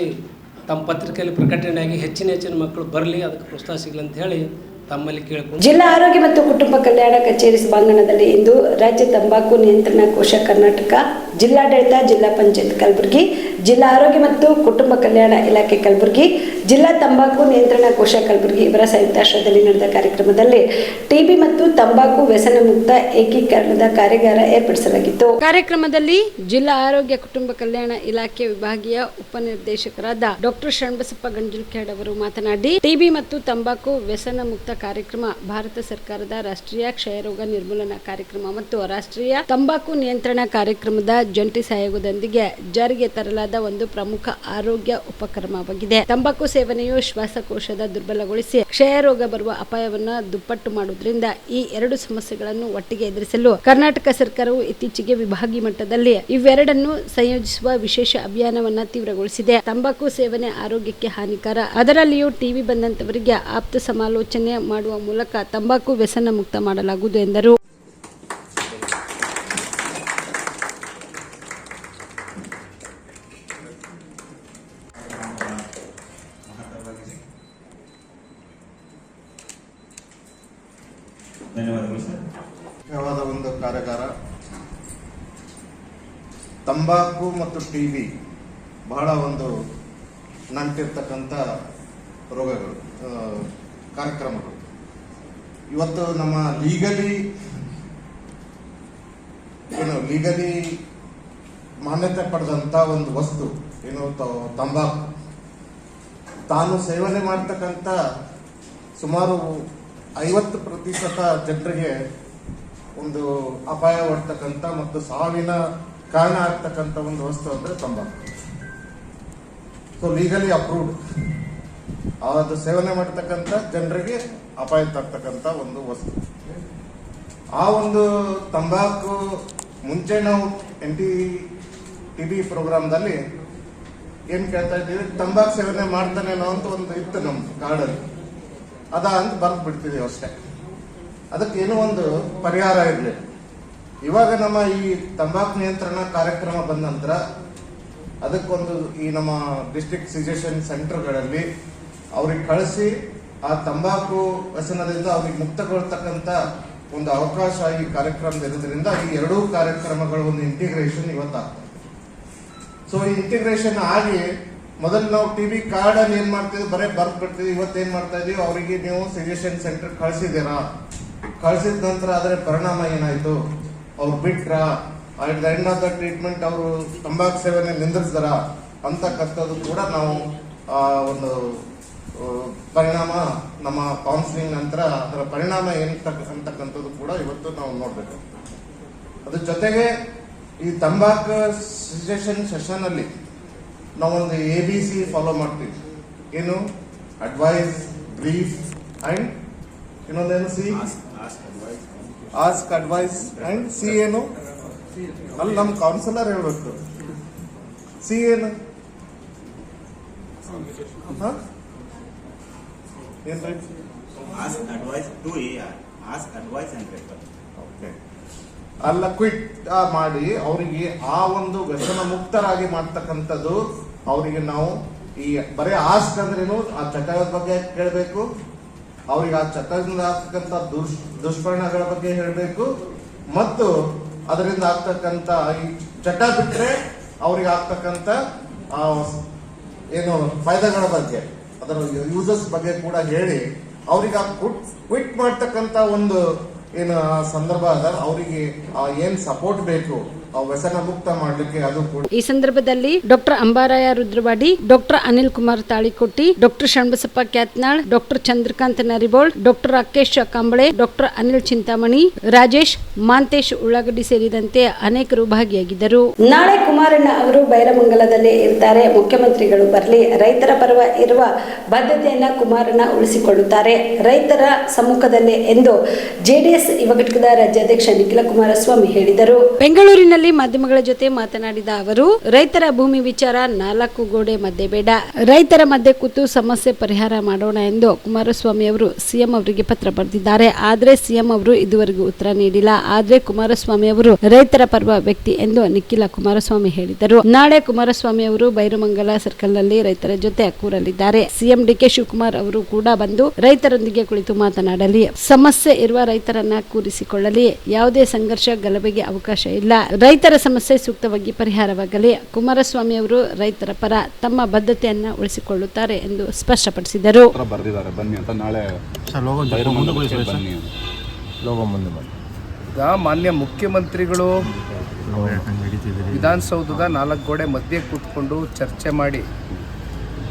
ತಮ್ಮ ಪತ್ರಿಕೆಯಲ್ಲಿ ಪ್ರಕಟಣೆಯಾಗಿ ಹೆಚ್ಚಿನ ಮಕ್ಕಳು ಬರಲಿ, ಅದಕ್ಕೆ ಪ್ರೋತ್ಸಾಹ ಸಿಗಲಿ ಅಂತ ಹೇಳಿ ತಮ್ಮಲ್ಲಿ ಕೇಳಿಕೊಂಡು ಜಿಲ್ಲಾ ಆರೋಗ್ಯ ಮತ್ತು ಕುಟುಂಬ ಕಲ್ಯಾಣ ಕಚೇರಿ ಸಭಾಂಗಣದಲ್ಲಿ ಇಂದು ರಾಜ್ಯ ತಂಬಾಕು ನಿಯಂತ್ರಣ ಕೋಶ ಕರ್ನಾಟಕ, ಜಿಲ್ಲಾಡಳಿತ, ಜಿಲ್ಲಾ ಪಂಚಾಯತ್ ಕಲಬುರಗಿ, ಜಿಲ್ಲಾ ಆರೋಗ್ಯ ಮತ್ತು ಕುಟುಂಬ ಕಲ್ಯಾಣ ಇಲಾಖೆ ಕಲಬುರಗಿ, ಜಿಲ್ಲಾ ತಂಬಾಕು ನಿಯಂತ್ರಣ ಕೋಶ ಕಲಬುರಗಿ ಇವರ ಸಂಯುಕ್ತಾಶ್ರಯದಲ್ಲಿ ನಡೆದ ಕಾರ್ಯಕ್ರಮದಲ್ಲಿ ಟಿಬಿ ಮತ್ತು ತಂಬಾಕು ವ್ಯಸನ ಮುಕ್ತ ಏಕೀಕರಣದ ಕಾರ್ಯಾಗಾರ ಏರ್ಪಡಿಸಲಾಗಿತ್ತು. ಕಾರ್ಯಕ್ರಮದಲ್ಲಿ ಜಿಲ್ಲಾ ಆರೋಗ್ಯ ಕುಟುಂಬ ಕಲ್ಯಾಣ ಇಲಾಖೆ ವಿಭಾಗೀಯ ಉಪನಿರ್ದೇಶಕರಾದ ಡಾಕ್ಟರ್ ಶರಣಬಸಪ್ಪ ಗಂಜುಲ್ಕೇಡ್ ಅವರು ಮಾತನಾಡಿ, ಟಿಬಿ ಮತ್ತು ತಂಬಾಕು ವ್ಯಸನ ಮುಕ್ತ ಕಾರ್ಯಕ್ರಮ ಭಾರತ ಸರ್ಕಾರದ ರಾಷ್ಟ್ರೀಯ ಕ್ಷಯರೋಗ ನಿರ್ಮೂಲನಾ ಕಾರ್ಯಕ್ರಮ ಮತ್ತು ರಾಷ್ಟ್ರೀಯ ತಂಬಾಕು ನಿಯಂತ್ರಣ ಕಾರ್ಯಕ್ರಮದ ಜಂಟಿ ಸಹಯೋಗದೊಂದಿಗೆ ಜಾರಿಗೆ ತರಲಾದ ಒಂದು ಪ್ರಮುಖ ಆರೋಗ್ಯ ಉಪಕ್ರಮವಾಗಿದೆ. ತಂಬಾಕು ಸೇವನೆಯು ಶ್ವಾಸಕೋಶದ ದುರ್ಬಲಗೊಳಿಸಿ ಕ್ಷಯರೋಗ ಬರುವ ಅಪಾಯವನ್ನು ದುಪ್ಪಟ್ಟು ಮಾಡುವುದರಿಂದ ಈ ಎರಡು ಸಮಸ್ಯೆಗಳನ್ನು ಒಟ್ಟಿಗೆ ಎದುರಿಸಲು ಕರ್ನಾಟಕ ಸರ್ಕಾರವು ಇತ್ತೀಚೆಗೆ ವಿಭಾಗೀಯ ಮಟ್ಟದಲ್ಲಿ ಇವೆರಡನ್ನು ಸಂಯೋಜಿಸುವ ವಿಶೇಷ ಅಭಿಯಾನವನ್ನು ತೀವ್ರಗೊಳಿಸಿದೆ. ತಂಬಾಕು ಸೇವನೆ ಆರೋಗ್ಯಕ್ಕೆ ಹಾನಿಕರ, ಅದರಲ್ಲಿಯೂ ಟಿವಿ ಬಂದಂತವರಿಗೆ ಆಪ್ತ ಸಮಾಲೋಚನೆ ಮಾಡುವ ಮೂಲಕ ತಂಬಾಕು ವ್ಯಸನ ಮುಕ್ತ ಮಾಡಲಾಗುವುದು ಎಂದರು. ಧನ್ಯವಾದಗಳು ಸರ್. ಮುಖ್ಯವಾದ ಒಂದು ಕಾರ್ಯಾಗಾರ. ತಂಬಾಕು ಮತ್ತು ಟಿಬಿ ಬಹಳ ಒಂದು ನಂಟಿರ್ತಕ್ಕಂಥ ರೋಗಗಳು, ಕಾರ್ಯಕ್ರಮಗಳು. ಇವತ್ತು ನಮ್ಮ ಲೀಗಲಿ ಮಾನ್ಯತೆ ಪಡೆದಂಥ ಒಂದು ವಸ್ತು ಏನು ತಂಬಾಕು, ತಾನು ಸೇವನೆ ಮಾಡ್ತಕ್ಕಂಥ ಸುಮಾರು 50% ಜನರಿಗೆ ಒಂದು ಅಪಾಯ ಒಡ್ತಕ್ಕಂಥ ಮತ್ತು ಸಾವಿನ ಕಾರಣ ಆಗ್ತಕ್ಕಂಥ ಒಂದು ವಸ್ತು ಅಂದರೆ ತಂಬಾಕು. ಸೊ ಲೀಗಲಿ ಅಪ್ರೂವ್ಡ್, ಅದು ಸೇವನೆ ಮಾಡ್ತಕ್ಕಂಥ ಜನರಿಗೆ ಅಪಾಯ ತರ್ತಕ್ಕಂಥ ಒಂದು ವಸ್ತು. ಆ ಒಂದು ತಂಬಾಕು ಮುಂಚೆ ನಾವು ಟಿಬಿ ಪ್ರೋಗ್ರಾಮ್ದಲ್ಲಿ ಏನ್ ಕೇಳ್ತಾ ಇದ್ದೀವಿ, ತಂಬಾಕು ಸೇವನೆ ಮಾಡ್ತಾನೇನೋ ಅಂತ ಒಂದು ಇತ್ತು ನಮ್ಮ ಕಾರ್ಡಲ್ಲಿ, ಅಂತ ಬರ್ದು ಬಿಡ್ತಿದೀವಿ ಅಷ್ಟೇ. ಅದಕ್ಕೆ ಏನೋ ಒಂದು ಪರಿಹಾರ ಇರಲಿ. ಇವಾಗ ನಮ್ಮ ಈ ತಂಬಾಕು ನಿಯಂತ್ರಣ ಕಾರ್ಯಕ್ರಮ ಬಂದ ನಂತರ ಅದಕ್ಕೊಂದು ಈ ನಮ್ಮ ಡಿಸ್ಟ್ರಿಕ್ಟ್ ಸಿಜೆಷನ್ ಸೆಂಟರ್ಗಳಲ್ಲಿ ಅವ್ರಿಗೆ ಕಳಿಸಿ ಆ ತಂಬಾಕು ವ್ಯಸನದಿಂದ ಅವ್ರಿಗೆ ಮುಕ್ತಗೊಳ್ತಕ್ಕಂಥ ಒಂದು ಅವಕಾಶ ಈ ಕಾರ್ಯಕ್ರಮದ ಇರೋದ್ರಿಂದ ಈ ಎರಡೂ ಕಾರ್ಯಕ್ರಮಗಳ ಒಂದು ಇಂಟಿಗ್ರೇಷನ್ ಇವತ್ತಾಗ್ತದೆ. ಸೊ ಈ ಇಂಟಿಗ್ರೇಷನ್ ಆಗಿ ಮೊದಲು ನಾವು ಟಿವಿ ಕಾರ್ಡ್ ಅಲ್ಲಿ ಏನ್ ಮಾಡ್ತಿದ್ವಿ, ಬರೇ ಬರ್ದ್ ಬಿಡ್ತಿದ್ವಿ. ಇವತ್ತೇನ್ ಮಾಡ್ತಾ ಇದೀವಿ, ಅವರಿಗೆ ನೀವು ಸಜೆಷನ್ ಸೆಂಟರ್ ಕಳಿಸಿದ್ದೀರಾ, ಕಳಿಸಿದ ನಂತರ ಅದರ ಪರಿಣಾಮ ಏನಾಯ್ತು, ಅವ್ರು ಬಿಟ್ರ, at the end of the treatment ಅವರು ತಂಬಾಕು ಸೇವನೆ ನಿಂದಿಸಿದಾರ ಅಂತಕ್ಕಂಥದ್ದು ಕೂಡ ನಾವು ಒಂದು ಪರಿಣಾಮ ನಮ್ಮ ಕೌನ್ಸಿಲಿಂಗ್ ನಂತರ ಅದರ ಪರಿಣಾಮ ಅಂತಕ್ಕಂಥದ್ದು ಕೂಡ ಇವತ್ತು ನಾವು ನೋಡ್ಬೇಕು. ಅದ್ರ ಜೊತೆಗೆ ಈ ತಂಬಾಕು ಸಜೆಷನ್ ಸೆಷನ್ ಅಲ್ಲಿ ನಾವೊಂದು ABC ಫಾಲೋ ಮಾಡ್ತೀವಿ. ಏನು? ಅಡ್ವೈಸ್, ಬ್ರೀಫ್ ಅಂಡ್ ಇನ್ನೊಂದೇನು C, ask, advice and C ಏನು? ಅಲ್ಲಿ ನಮ್ಮ ಕೌನ್ಸಿಲರ್ ಹೇಳ್ಬೇಕು. ಸಿ ಏನು? ಏನ್ರಿ? ಅಲ್ಲ ಕ್ವಿಟ್ ಮಾಡಿ ಅವರಿಗೆ ಆ ಒಂದು ವ್ಯಸನ ಮುಕ್ತರಾಗಿ ಮಾಡ್ತಕ್ಕಂಥದ್ದು. ಅವರಿಗೆ ನಾವು ಈ ಬರೀ ಆಸ್ಕ್ ಅಂದ್ರೇನು, ಆ ಚಟದ ಬಗ್ಗೆ ಕೇಳಬೇಕು, ಅವ್ರಿಗೆ ಆ ಚಟದಿಂದ ಆಗ್ತಕ್ಕಂಥ ದುಷ್ಪರಿಣಾಮಗಳ ಬಗ್ಗೆ ಹೇಳಬೇಕು, ಮತ್ತು ಅದರಿಂದ ಆಗ್ತಕ್ಕಂಥ ಈ ಚಟ ಬಿಟ್ರೆ ಅವ್ರಿಗೆ ಆಗ್ತಕ್ಕಂಥ ಏನು ಫಾಯ್ದೆಗಳ ಬಗ್ಗೆ, ಅದರ ಯೂಸಸ್ ಬಗ್ಗೆ ಕೂಡ ಹೇಳಿ ಅವ್ರಿಗೆ ಕ್ವಿಟ್ ಮಾಡ್ತಕ್ಕಂಥ ಒಂದು ಏನು ಸಂದರ್ಭ ಅದ, ಅವರಿಗೆ ಏನ್ ಸಪೋರ್ಟ್ ಬೇಕು ವ್ಯಸನ ಮುಕ್ತ ಮಾಡಲಿಕ್ಕೆ ಅದು ಕೂಡ. ಈ ಸಂದರ್ಭದಲ್ಲಿ doctor Ambaraya Rudrawadi, doctor Anil Kumar Talikoti, doctor Sharanabasappa Kyatnal, doctor Chandrakant Naribol, doctor Rakesh Kamble, doctor Anil Chintamani, Rajesh Mantesh Ullagaddi ಸೇರಿದಂತೆ ಅನೇಕರು ಭಾಗಿಯಾಗಿದ್ದರು. ನಾಳೆ ಕುಮಾರಣ್ಣ ಅವರು ಬೈರಮಂಗಲದಲ್ಲಿ ಇರ್ತಾರೆ. ಮುಖ್ಯಮಂತ್ರಿಗಳು ಬರಲಿ, ರೈತರ ಪರ ಇರುವ ಬದ್ಧತೆಯನ್ನ ಕುಮಾರಣ್ಣ ಉಳಿಸಿಕೊಳ್ಳುತ್ತಾರೆ ರೈತರ ಸಮ್ಮುಖದಲ್ಲೇ ಎಂದು ಜೆಡಿಎಸ್ ಯುವ ಘಟಕದ ರಾಜ್ಯಾಧ್ಯಕ್ಷ ನಿಖಿಲ ಕುಮಾರಸ್ವಾಮಿ ಹೇಳಿದರು. ಬೆಂಗಳೂರಿನಲ್ಲಿ ಮಾಧ್ಯಮಗಳ ಜೊತೆ ಮಾತನಾಡಿದ ಅವರು, ರೈತರ ಭೂಮಿ ವಿಚಾರ 4 ಗೋಡೆ ಮಧ್ಯೆ ಬೇಡ, ರೈತರ ಮಧ್ಯೆ ಕೂತು ಸಮಸ್ಯೆ ಪರಿಹಾರ ಮಾಡೋಣ ಎಂದು ಕುಮಾರಸ್ವಾಮಿ ಅವರು ಸಿಎಂ ಅವರಿಗೆ ಪತ್ರ ಬರೆದಿದ್ದಾರೆ. ಆದರೆ ಸಿಎಂ ಅವರು ಇದುವರೆಗೂ ಉತ್ತರ ನೀಡಿಲ್ಲ. ಆದರೆ ಕುಮಾರಸ್ವಾಮಿ ಅವರು ರೈತರ ಪರ ವ್ಯಕ್ತಿ ಎಂದು ನಿಖಿಲ ಕುಮಾರಸ್ವಾಮಿ ಹೇಳಿದರು. ನಾಳೆ ಕುಮಾರಸ್ವಾಮಿ ಅವರು ಬೈರಮಂಗಲ ಸರ್ಕಲ್ನಲ್ಲಿ ರೈತರ ಜೊತೆ ಕೂರಲಿದ್ದಾರೆ. ಸಿಎಂ ಡಿಕೆ ಶಿವಕುಮಾರ್ ಅವರು ಕೂಡ ಬಂದು ರೈತರೊಂದಿಗೆ ಕುಳಿತು ಮಾತನಾಡಲಿ, ಸಮಸ್ಯೆ ಇರುವ ರೈತರನ್ನ ಕೂರಿಸಿಕೊಳ್ಳಲಿ, ಯಾವುದೇ ಸಂಘರ್ಷ ಗಲಭೆಗೆ ಅವಕಾಶ ಇಲ್ಲ, ರೈತರ ಸಮಸ್ಯೆ ಸೂಕ್ತವಾಗಿ ಪರಿಹಾರವಾಗಲಿ. ಕುಮಾರಸ್ವಾಮಿ ಅವರು ರೈತರ ಪರ ತಮ್ಮ ಬದ್ಧತೆಯನ್ನ ಉಳಿಸಿಕೊಳ್ಳುತ್ತಾರೆ ಎಂದು ಸ್ಪಷ್ಟಪಡಿಸಿದರು. ಈಗ ಮಾನ್ಯ ಮುಖ್ಯಮಂತ್ರಿಗಳು ವಿಧಾನಸೌಧದ 4 ಗೋಡೆ ಮಧ್ಯೆ ಕೂತ್ಕೊಂಡು ಚರ್ಚೆ ಮಾಡಿ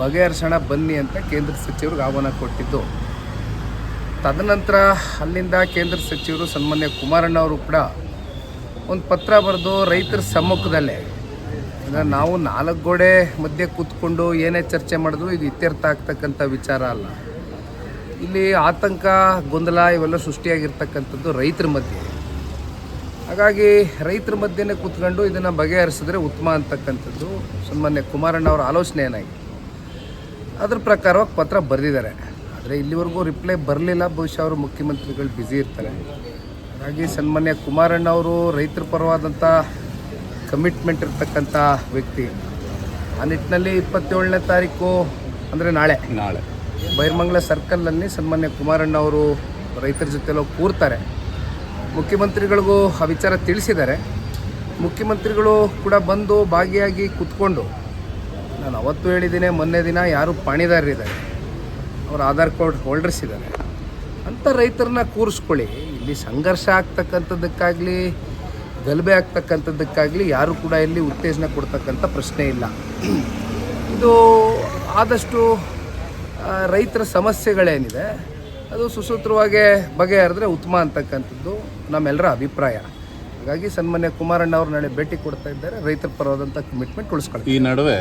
ಬಗೆಹರಿಸೋಣ ಬನ್ನಿ ಅಂತ ಕೇಂದ್ರ ಸಚಿವರಿಗೆ ಆಹ್ವಾನ ಕೊಟ್ಟಿದ್ದು. ತದನಂತರ ಅಲ್ಲಿಂದ ಕೇಂದ್ರ ಸಚಿವರು ಸನ್ಮಾನ್ಯ ಕುಮಾರಣ್ಣ ಅವರು ಕೂಡ ಒಂದು ಪತ್ರ ಬರೆದು ರೈತರ ಸಮ್ಮುಖದಲ್ಲೇ, ನಾವು 4 ಗೋಡೆ ಮಧ್ಯೆ ಕೂತ್ಕೊಂಡು ಏನೇ ಚರ್ಚೆ ಮಾಡಿದ್ರು ಇದು ಇತ್ಯರ್ಥ ಆಗ್ತಕ್ಕಂಥ ವಿಚಾರ ಅಲ್ಲ. ಇಲ್ಲಿ ಆತಂಕ, ಗೊಂದಲ ಇವೆಲ್ಲ ಸೃಷ್ಟಿಯಾಗಿರ್ತಕ್ಕಂಥದ್ದು ರೈತರ ಮಧ್ಯೆ. ಹಾಗಾಗಿ ರೈತರ ಮಧ್ಯೆನೇ ಕೂತ್ಕೊಂಡು ಇದನ್ನು ಬಗೆಹರಿಸಿದ್ರೆ ಉತ್ತಮ ಅಂತಕ್ಕಂಥದ್ದು ಸನ್ಮಾನ್ಯ ಕುಮಾರಣ್ಣ ಅವರ ಆಲೋಚನೆ ಏನಾಗಿದೆ. ಅದ್ರ ಪ್ರಕಾರವಾಗಿ ಪತ್ರ ಬರೆದಿದ್ದಾರೆ. ಆದರೆ ಇಲ್ಲಿವರೆಗೂ ರಿಪ್ಲೈ ಬರಲಿಲ್ಲ. ಬಹುಶಃ ಅವರು ಮುಖ್ಯಮಂತ್ರಿಗಳು ಬ್ಯುಸಿ ಇರ್ತಾರೆ. ಹಾಗಾಗಿ ಸನ್ಮಾನ್ಯ ಕುಮಾರಣ್ಣ ಅವರು ರೈತರ ಪರವಾದಂಥ ಕಮಿಟ್ಮೆಂಟ್ ಇರ್ತಕ್ಕಂಥ ವ್ಯಕ್ತಿ. ಆ ನಿಟ್ಟಿನಲ್ಲಿ 27ನೇ ತಾರೀಕು ಅಂದರೆ ನಾಳೆ ಬೈರಮಂಗಲ ಸರ್ಕಲ್ನಲ್ಲಿ ಸನ್ಮಾನ್ಯ ಕುಮಾರಣ್ಣ ಅವರು ರೈತರ ಜೊತೆಲ್ಲ ಕೂರ್ತಾರೆ. ಮುಖ್ಯಮಂತ್ರಿಗಳಿಗೂ ಆ ವಿಚಾರ ತಿಳಿಸಿದ್ದಾರೆ. ಮುಖ್ಯಮಂತ್ರಿಗಳು ಕೂಡ ಬಂದು ಭಾಗಿಯಾಗಿ ಕೂತ್ಕೊಂಡು, ನಾನು ಅವತ್ತು ಹೇಳಿದ್ದೀನಿ, ಮೊನ್ನೆ ದಿನ ಯಾರು ಪಾಣಿದಾರರಿದ್ದಾರೆ, ಅವರ ಆಧಾರ್ ಕಾರ್ಡ್ ಹೋಲ್ಡರ್ಸ್ ಇದ್ದಾರೆ ಅಂಥ ರೈತರನ್ನ ಕೂರಿಸ್ಕೊಳ್ಳಿ. ಇಲ್ಲಿ ಸಂಘರ್ಷ ಆಗ್ತಕ್ಕಂಥದ್ದಕ್ಕಾಗಲಿ ಗಲಭೆ ಆಗ್ತಕ್ಕಂಥದ್ದಕ್ಕಾಗಲಿ ಯಾರು ಕೂಡ ಇಲ್ಲಿ ಉತ್ತೇಜನ ಕೊಡ್ತಕ್ಕಂಥ ಪ್ರಶ್ನೆ ಇಲ್ಲ. ಇದು ಆದಷ್ಟು ರೈತರ ಸಮಸ್ಯೆಗಳೇನಿದೆ ಅದು ಸುಸೂತ್ರವಾಗಿ ಬಗೆಹರಿದ್ರೆ ಉತ್ತಮ ಅಂತಕ್ಕಂಥದ್ದು ನಮ್ಮೆಲ್ಲರ ಅಭಿಪ್ರಾಯ. ಹಾಗಾಗಿ ಸನ್ಮಾನ್ಯ ಕುಮಾರಣ್ಣ ಅವರು ನಾಳೆ ಭೇಟಿ ಕೊಡ್ತಾ ಇದ್ದಾರೆ. ರೈತರ ಪರವಾದಂಥ ಕಮಿಟ್ಮೆಂಟ್ ಉಳಿಸ್ಕೊಳ್ತಾರೆ. ಈ ನಡುವೆ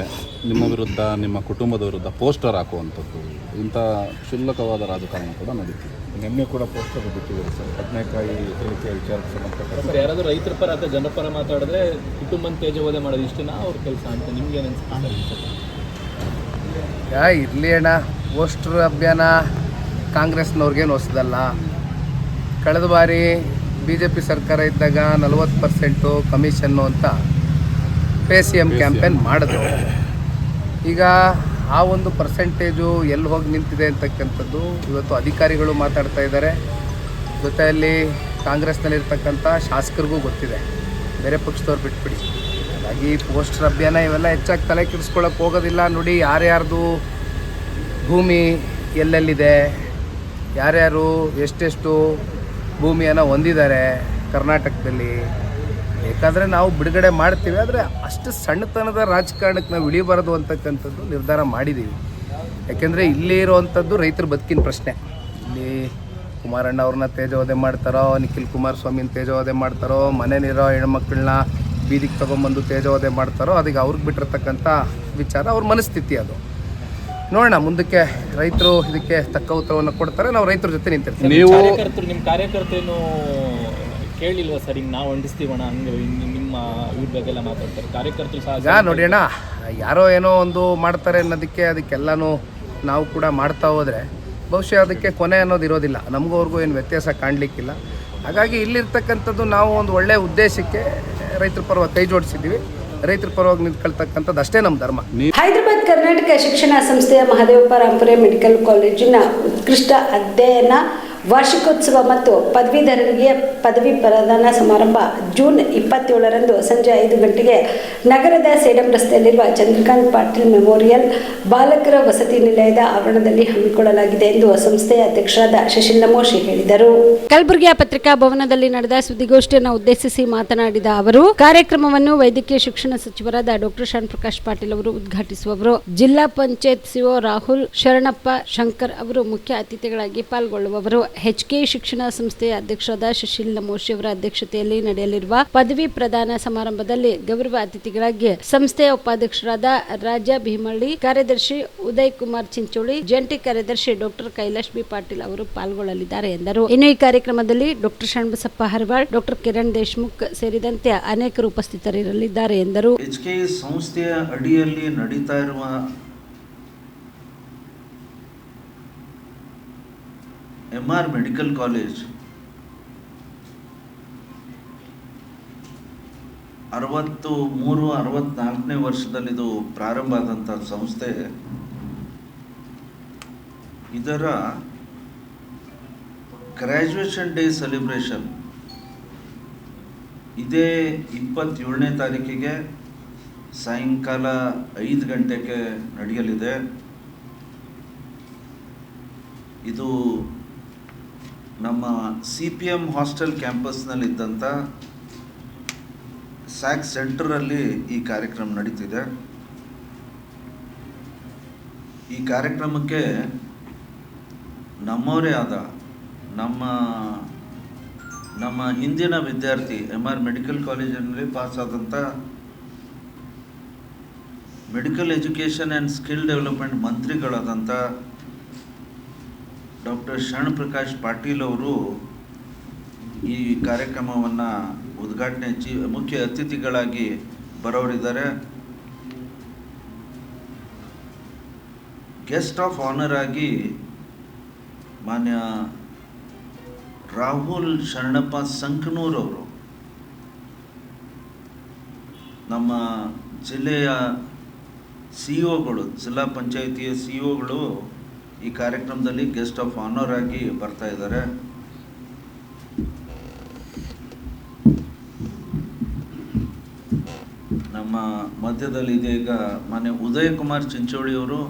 ನಿಮ್ಮ ವಿರುದ್ಧ, ನಿಮ್ಮ ಕುಟುಂಬದ ವಿರುದ್ಧ ಪೋಸ್ಟರ್ ಹಾಕುವಂಥದ್ದು, ಇಂಥ ಕ್ಷುಲ್ಲಕವಾದ ರಾಜಕಾರಣ ಕೂಡ ನಡೀತಿದೆ. ನಿನ್ನೆ ಕೂಡ ಪೋಸ್ಟರ್ ಬಿಟ್ಟಿದ್ದಾರೆ ಸರ್, ಬದನೆಕಾಯಿ ಹೇಳಿಕೆ ವಿಚಾರಕ್ಕೆ ಸಂಬಂಧಪಟ್ಟ ಸರ್. ಯಾರಾದರೂ ರೈತರ ಪರ ಅಥವಾ ಜನರ ಪರ ಮಾತಾಡಿದ್ರೆ ಕುಟುಂಬನ ತೇಜೋವಧೆ ಮಾಡೋದು ಇಷ್ಟನ ಅವ್ರ ಕೆಲಸ ಅಂತ ನಿಮ್ಗೆ ಇರಲಿ ಅಣ್ಣ, ಪೋಸ್ಟರ್ ಅಭಿಯಾನ ಕಾಂಗ್ರೆಸ್ನವ್ರಿಗೇನು ಹೊಸದಲ್ಲ. ಕಳೆದ ಬಾರಿ BJP ಸರ್ಕಾರ ಇದ್ದಾಗ 40% ಕಮಿಷನ್ನು ಅಂತ PCM ಕ್ಯಾಂಪೇನ್ ಮಾಡಿದ್ರು. ಈಗ ಆ ಒಂದು ಪರ್ಸೆಂಟೇಜು ಎಲ್ಲಿ ಹೋಗಿ ನಿಂತಿದೆ ಅಂತಕ್ಕಂಥದ್ದು ಇವತ್ತು ಅಧಿಕಾರಿಗಳು ಮಾತಾಡ್ತಾ ಇದ್ದಾರೆ. ಜೊತೆಯಲ್ಲಿ ಕಾಂಗ್ರೆಸ್ನಲ್ಲಿರ್ತಕ್ಕಂಥ ಶಾಸಕರಿಗೂ ಗೊತ್ತಿದೆ, ಬೇರೆ ಪಕ್ಷದವ್ರು ಬಿಟ್ಬಿಡಿ. ಹಾಗಾಗಿ ಪೋಸ್ಟರ್ ಅಭಿಯಾನ ಇವೆಲ್ಲ ಹೆಚ್ಚಾಗಿ ತಲೆ ಕೆಡಿಸ್ಕೊಳ್ಳೋಕೆ ಹೋಗೋದಿಲ್ಲ. ನೋಡಿ, ಯಾರ್ಯಾರ್ದು ಭೂಮಿ ಎಲ್ಲೆಲ್ಲಿದೆ, ಯಾರ್ಯಾರು ಎಷ್ಟೆಷ್ಟು ಭೂಮಿಯನ್ನು ಹೊಂದಿದ್ದಾರೆ ಕರ್ನಾಟಕದಲ್ಲಿ, ಬೇಕಾದರೆ ನಾವು ಬಿಡುಗಡೆ ಮಾಡ್ತೀವಿ. ಆದರೆ ಅಷ್ಟು ಸಣ್ಣತನದ ರಾಜಕಾರಣಕ್ಕೆ ನಾವು ಇಳಿಬಾರದು ಅಂತಕ್ಕಂಥದ್ದು ನಿರ್ಧಾರ ಮಾಡಿದ್ದೀವಿ. ಯಾಕೆಂದರೆ ಇಲ್ಲಿ ಇರುವಂಥದ್ದು ರೈತರ ಬದುಕಿನ ಪ್ರಶ್ನೆ. ಇಲ್ಲಿ ಕುಮಾರಣ್ಣ ಅವ್ರನ್ನ ತೇಜೋವಧೆ ಮಾಡ್ತಾರೋ, ನಿಖಿಲ್ ಕುಮಾರಸ್ವಾಮಿನ ತೇಜೋವಧೆ ಮಾಡ್ತಾರೋ, ಮನೇಲಿರೋ ಹೆಣ್ಮಕ್ಳನ್ನ ಬೀದಿಗೆ ತೊಗೊಂಬಂದು ತೇಜೋವಧೆ ಮಾಡ್ತಾರೋ, ಅದಕ್ಕೆ ಅವ್ರಿಗೆ ಬಿಟ್ಟಿರ್ತಕ್ಕಂಥ ವಿಚಾರ, ಅವ್ರ ಮನಸ್ಥಿತಿ ಅದು. ನೋಡೋಣ, ಮುಂದಕ್ಕೆ ರೈತರು ಇದಕ್ಕೆ ತಕ್ಕ ಉತ್ತರವನ್ನು ಕೊಡ್ತಾರೆ. ನಾವು ರೈತರ ಜೊತೆ ನಿಂತಿರ್ತೀವಿ. ನೀವು ನಿಮ್ಮ ಕಾರ್ಯಕರ್ತರೇನು ಕೇಳಿಲ್ವಾ ಸರ್? ಹಿಂಗೆ ನಾವು ಅಂಡಿಸ್ತೀವಣ್ಣ, ಹಂಗೆ ನಿಮ್ಮ ಇವ್ರ ಬಗ್ಗೆ ಎಲ್ಲ ಮಾತಾಡ್ತಾರೆ ಕಾರ್ಯಕರ್ತರು ಸಹ. ನೋಡಿ ಅಣ್ಣ, ಯಾರೋ ಏನೋ ಒಂದು ಮಾಡ್ತಾರೆ ಅನ್ನೋದಕ್ಕೆ ಅದಕ್ಕೆಲ್ಲನೂ ನಾವು ಕೂಡ ಮಾಡ್ತಾ ಹೋದರೆ ಬಹುಶಃ ಅದಕ್ಕೆ ಕೊನೆ ಅನ್ನೋದು ಇರೋದಿಲ್ಲ. ನಮಗೂ ಅವ್ರಿಗೂ ಏನು ವ್ಯತ್ಯಾಸ ಕಾಣಲಿಕ್ಕಿಲ್ಲ. ಹಾಗಾಗಿ ಇಲ್ಲಿರ್ತಕ್ಕಂಥದ್ದು ನಾವು ಒಂದು ಒಳ್ಳೆಯ ಉದ್ದೇಶಕ್ಕೆ ರೈತರ ಪರವಾಗಿ ಕೈ ಜೋಡಿಸಿದ್ದೀವಿ. ರೈತರ ಪರವಾಗಿ ನಿಂತ್ಕೊಳ್ತಕ್ಕಂಥದ್ದು ಅಷ್ಟೇ ನಮ್ಮ ಧರ್ಮ. ಹೈದರಾಬಾದ್ ಕರ್ನಾಟಕ ಶಿಕ್ಷಣ ಸಂಸ್ಥೆಯ ಮಹದೇವಪ್ಪ ರಾಂಪುರೆ ಮೆಡಿಕಲ್ ಕಾಲೇಜಿನ ಉತ್ಕೃಷ್ಟ ಅಧ್ಯಯನ ವಾರ್ಷಿಕೋತ್ಸವ ಮತ್ತು ಪದವೀಧರರಿಗೆ ಪದವಿ ಪ್ರದಾನ ಸಮಾರಂಭ ಜೂನ್ 27ರಂದು ಸಂಜೆ 5 ಗಂಟೆಗೆ ನಗರದ ಸೇಡಂ ರಸ್ತೆಯಲ್ಲಿರುವ ಚಂದ್ರಕಾಂತ್ ಪಾಟೀಲ್ ಮೆಮೋರಿಯಲ್ ಬಾಲಕರ ವಸತಿ ನಿಲಯದ ಆವರಣದಲ್ಲಿ ಹಮ್ಮಿಕೊಳ್ಳಲಾಗಿದೆ ಎಂದು ಸಂಸ್ಥೆಯ ಅಧ್ಯಕ್ಷರಾದ ಶಶಿಲ್ ನಮೋಶಿ ಹೇಳಿದರು. ಕಲಬುರಗಿಯ ಪತ್ರಿಕಾ ಭವನದಲ್ಲಿ ನಡೆದ ಸುದ್ದಿಗೋಷ್ಠಿಯನ್ನು ಉದ್ದೇಶಿಸಿ ಮಾತನಾಡಿದ ಅವರು, ಕಾರ್ಯಕ್ರಮವನ್ನು ವೈದ್ಯಕೀಯ ಶಿಕ್ಷಣ ಸಚಿವರಾದ ಡಾಕ್ಟರ್ ಶಾನ್ ಪ್ರಕಾಶ್ ಪಾಟೀಲ್ ಅವರು ಉದ್ಘಾಟಿಸುವವರು. ಜಿಲ್ಲಾ ಪಂಚಾಯತ್ ಸಿಒ ರಾಹುಲ್ ಶರಣಪ್ಪ ಶಂಕರ್ ಅವರು ಮುಖ್ಯ ಅತಿಥಿಗಳಾಗಿ ಪಾಲ್ಗೊಳ್ಳುವವರು. HK ಶಿಕ್ಷಣ ಸಂಸ್ಥೆಯ ಅಧ್ಯಕ್ಷರಾದ ಶಶಿಲ್ ನಮೋಶಿ ಅವರ ಅಧ್ಯಕ್ಷತೆಯಲ್ಲಿ ನಡೆಯಲಿರುವ ಪದವಿ ಪ್ರದಾನ ಸಮಾರಂಭದಲ್ಲಿ ಗೌರವ ಅತಿಥಿಗಳಾಗಿ ಸಂಸ್ಥೆಯ ಉಪಾಧ್ಯಕ್ಷರಾದ ರಾಜಾ ಭೀಮಳ್ಳಿ, ಕಾರ್ಯದರ್ಶಿ ಉದಯ್ ಕುಮಾರ್ ಚಿಂಚೋಳಿ, ಜಂಟಿ ಕಾರ್ಯದರ್ಶಿ ಡಾಕ್ಟರ್ ಕೈಲಾಶ್ ಬಿ ಪಾಟೀಲ್ ಅವರು ಪಾಲ್ಗೊಳ್ಳಲಿದ್ದಾರೆ ಎಂದರು. ಇನ್ನು ಈ ಕಾರ್ಯಕ್ರಮದಲ್ಲಿ ಡಾಕ್ಟರ್ ಶರಣಬಸಪ್ಪ ಹರವಾಳ್, ಡಾಕ್ಟರ್ ಕಿರಣ್ ದೇಶಮುಖ್ ಸೇರಿದಂತೆ ಅನೇಕರು ಉಪಸ್ಥಿತರಿರಲಿದ್ದಾರೆ ಎಂದರು. HK ಸಂಸ್ಥೆಯ ಅಡಿಯಲ್ಲಿ ನಡೀತಾ ಇರುವ MR ಮೆಡಿಕಲ್ ಕಾಲೇಜ್ 63-64ನೇ ವರ್ಷದಲ್ಲಿ ಪ್ರಾರಂಭ ಆದಂಥ ಸಂಸ್ಥೆ. ಇದರ ಗ್ರ್ಯಾಜುಯೇಷನ್ ಡೇ ಸೆಲೆಬ್ರೇಷನ್ ಇದೇ 27ನೇ ತಾರೀಕಿಗೆ ಸಾಯಂಕಾಲ 5 ಗಂಟೆಗೆ ನಡೆಯಲಿದೆ. ಇದು ನಮ್ಮ CPM ಹಾಸ್ಟೆಲ್ ಕ್ಯಾಂಪಸ್ನಲ್ಲಿದ್ದಂಥ ಸ್ಯಾಕ್ ಸೆಂಟರಲ್ಲಿ ಈ ಕಾರ್ಯಕ್ರಮ ನಡೀತಿದೆ. ಈ ಕಾರ್ಯಕ್ರಮಕ್ಕೆ ನಮ್ಮವರೇ ಆದ ನಮ್ಮ ಹಿಂದಿನ ವಿದ್ಯಾರ್ಥಿ MR ಮೆಡಿಕಲ್ ಕಾಲೇಜಿನಲ್ಲಿ ಪಾಸ್ ಆದಂಥ medical education and skill development ಮಂತ್ರಿಗಳಾದಂಥ ಡಾಕ್ಟರ್ ಶರಣ್ ಪ್ರಕಾಶ್ ಪಾಟೀಲ್ ಅವರು ಈ ಕಾರ್ಯಕ್ರಮವನ್ನು ಉದ್ಘಾಟನೆ ಮುಖ್ಯ ಅತಿಥಿಗಳಾಗಿ ಬರೋರಿದ್ದಾರೆ. ಗೆಸ್ಟ್ ಆಫ್ ಆನರ್ ಆಗಿ ಮಾನ್ಯ ರಾಹುಲ್ ಶರಣಪ್ಪ ಸಂಕನೂರ್ ಅವರು, ನಮ್ಮ ಜಿಲ್ಲೆಯ CEOಗಳು, ಜಿಲ್ಲಾ ಪಂಚಾಯಿತಿಯ CEOಗಳು ಈ ಕಾರ್ಯಕ್ರಮದಲ್ಲಿ ಗೆಸ್ಟ್ ಆಫ್ ಆನರ್ ಆಗಿ ಬರ್ತಾ ಇದ್ದಾರೆ. ನಮ್ಮ ಮಧ್ಯದಲ್ಲಿ ಇದೀಗ ಮಾನ್ಯ ಉದಯ್ ಕುಮಾರ್ ಚಿಂಚೋಳಿಯವರು,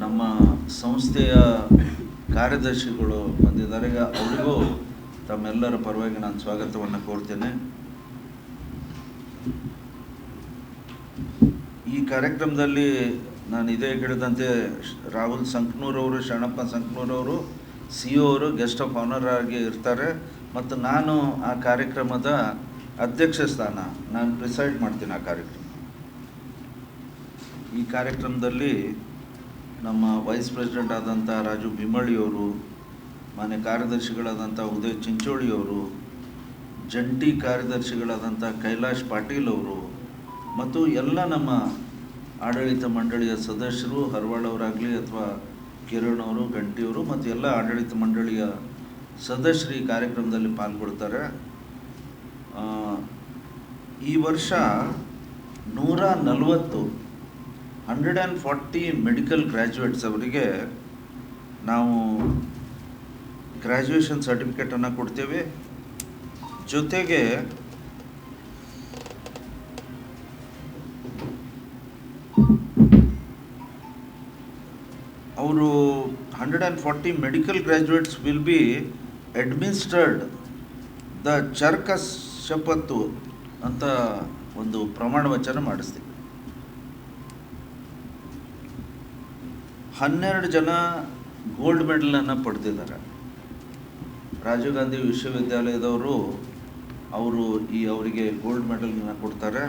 ನಮ್ಮ ಸಂಸ್ಥೆಯ ಕಾರ್ಯದರ್ಶಿಗಳು ಬಂದಿದ್ದಾರೆ. ಅವರಿಗೂ ತಮ್ಮೆಲ್ಲರ ಪರವಾಗಿ ನಾನು ಸ್ವಾಗತವನ್ನು ಕೋರ್ತೇನೆ. ಈ ಕಾರ್ಯಕ್ರಮದಲ್ಲಿ ನಾನು ಇದೇ ಹೇಳಿದಂತೆ ರಾಹುಲ್ ಸಂಕನೂರ್ ಅವರು, ಶರಣಪ್ಪ ಸಂಕನೂರ್ ಅವರು CEO ಅವರು ಗೆಸ್ಟ್ ಆಫ್ ಆನರ್ ಆಗಿ ಇರ್ತಾರೆ. ಮತ್ತು ನಾನು ಆ ಕಾರ್ಯಕ್ರಮದ ಅಧ್ಯಕ್ಷ ಸ್ಥಾನ ನಾನು ಪ್ರಿಸೈಡ್ ಮಾಡ್ತೀನಿ ಆ ಕಾರ್ಯಕ್ರಮ. ಈ ಕಾರ್ಯಕ್ರಮದಲ್ಲಿ ನಮ್ಮ ವೈಸ್ ಪ್ರೆಸಿಡೆಂಟ್ ಆದಂಥ ರಾಜು ಭೀಮಳ್ಳಿಯವರು, ಮಾನ್ಯ ಕಾರ್ಯದರ್ಶಿಗಳಾದಂಥ ಉದಯ್ ಚಿಂಚೋಳಿಯವರು, ಜಂಟಿ ಕಾರ್ಯದರ್ಶಿಗಳಾದಂಥ ಕೈಲಾಶ್ ಪಾಟೀಲ್ ಅವರು ಮತ್ತು ಎಲ್ಲ ನಮ್ಮ ಆಡಳಿತ ಮಂಡಳಿಯ ಸದಸ್ಯರು, ಹರವಾಳ್ ಅವರಾಗಲಿ ಅಥವಾ ಕಿರಣ್ ಅವರು, ಗಂಟಿಯವರು ಮತ್ತು ಎಲ್ಲ ಆಡಳಿತ ಮಂಡಳಿಯ ಸದಸ್ಯರು ಈ ಕಾರ್ಯಕ್ರಮದಲ್ಲಿ ಪಾಲ್ಗೊಳ್ತಾರೆ. ಈ ವರ್ಷ 140 ಮೆಡಿಕಲ್ ಗ್ರ್ಯಾಜುಯೇಟ್ಸ್ ಅವರಿಗೆ ನಾವು ಗ್ರ್ಯಾಜುಯೇಷನ್ ಸರ್ಟಿಫಿಕೇಟನ್ನು ಕೊಡ್ತೇವೆ. ಜೊತೆಗೆ ಅವರು 140 medical graduates will be administered the Charak Shapath ಅಂತ ಒಂದು ಪ್ರಮಾಣ ವಚನ ಮಾಡಿಸ್ತೀವಿ. 12 ಜನ ಗೋಲ್ಡ್ ಮೆಡಲನ್ನು ಪಡೆದಿದ್ದಾರೆ. ರಾಜೀವ್ ಗಾಂಧಿ ವಿಶ್ವವಿದ್ಯಾಲಯದವರು ಅವರಿಗೆ ಗೋಲ್ಡ್ ಮೆಡಲನ್ನು ಕೊಡ್ತಾರೆ.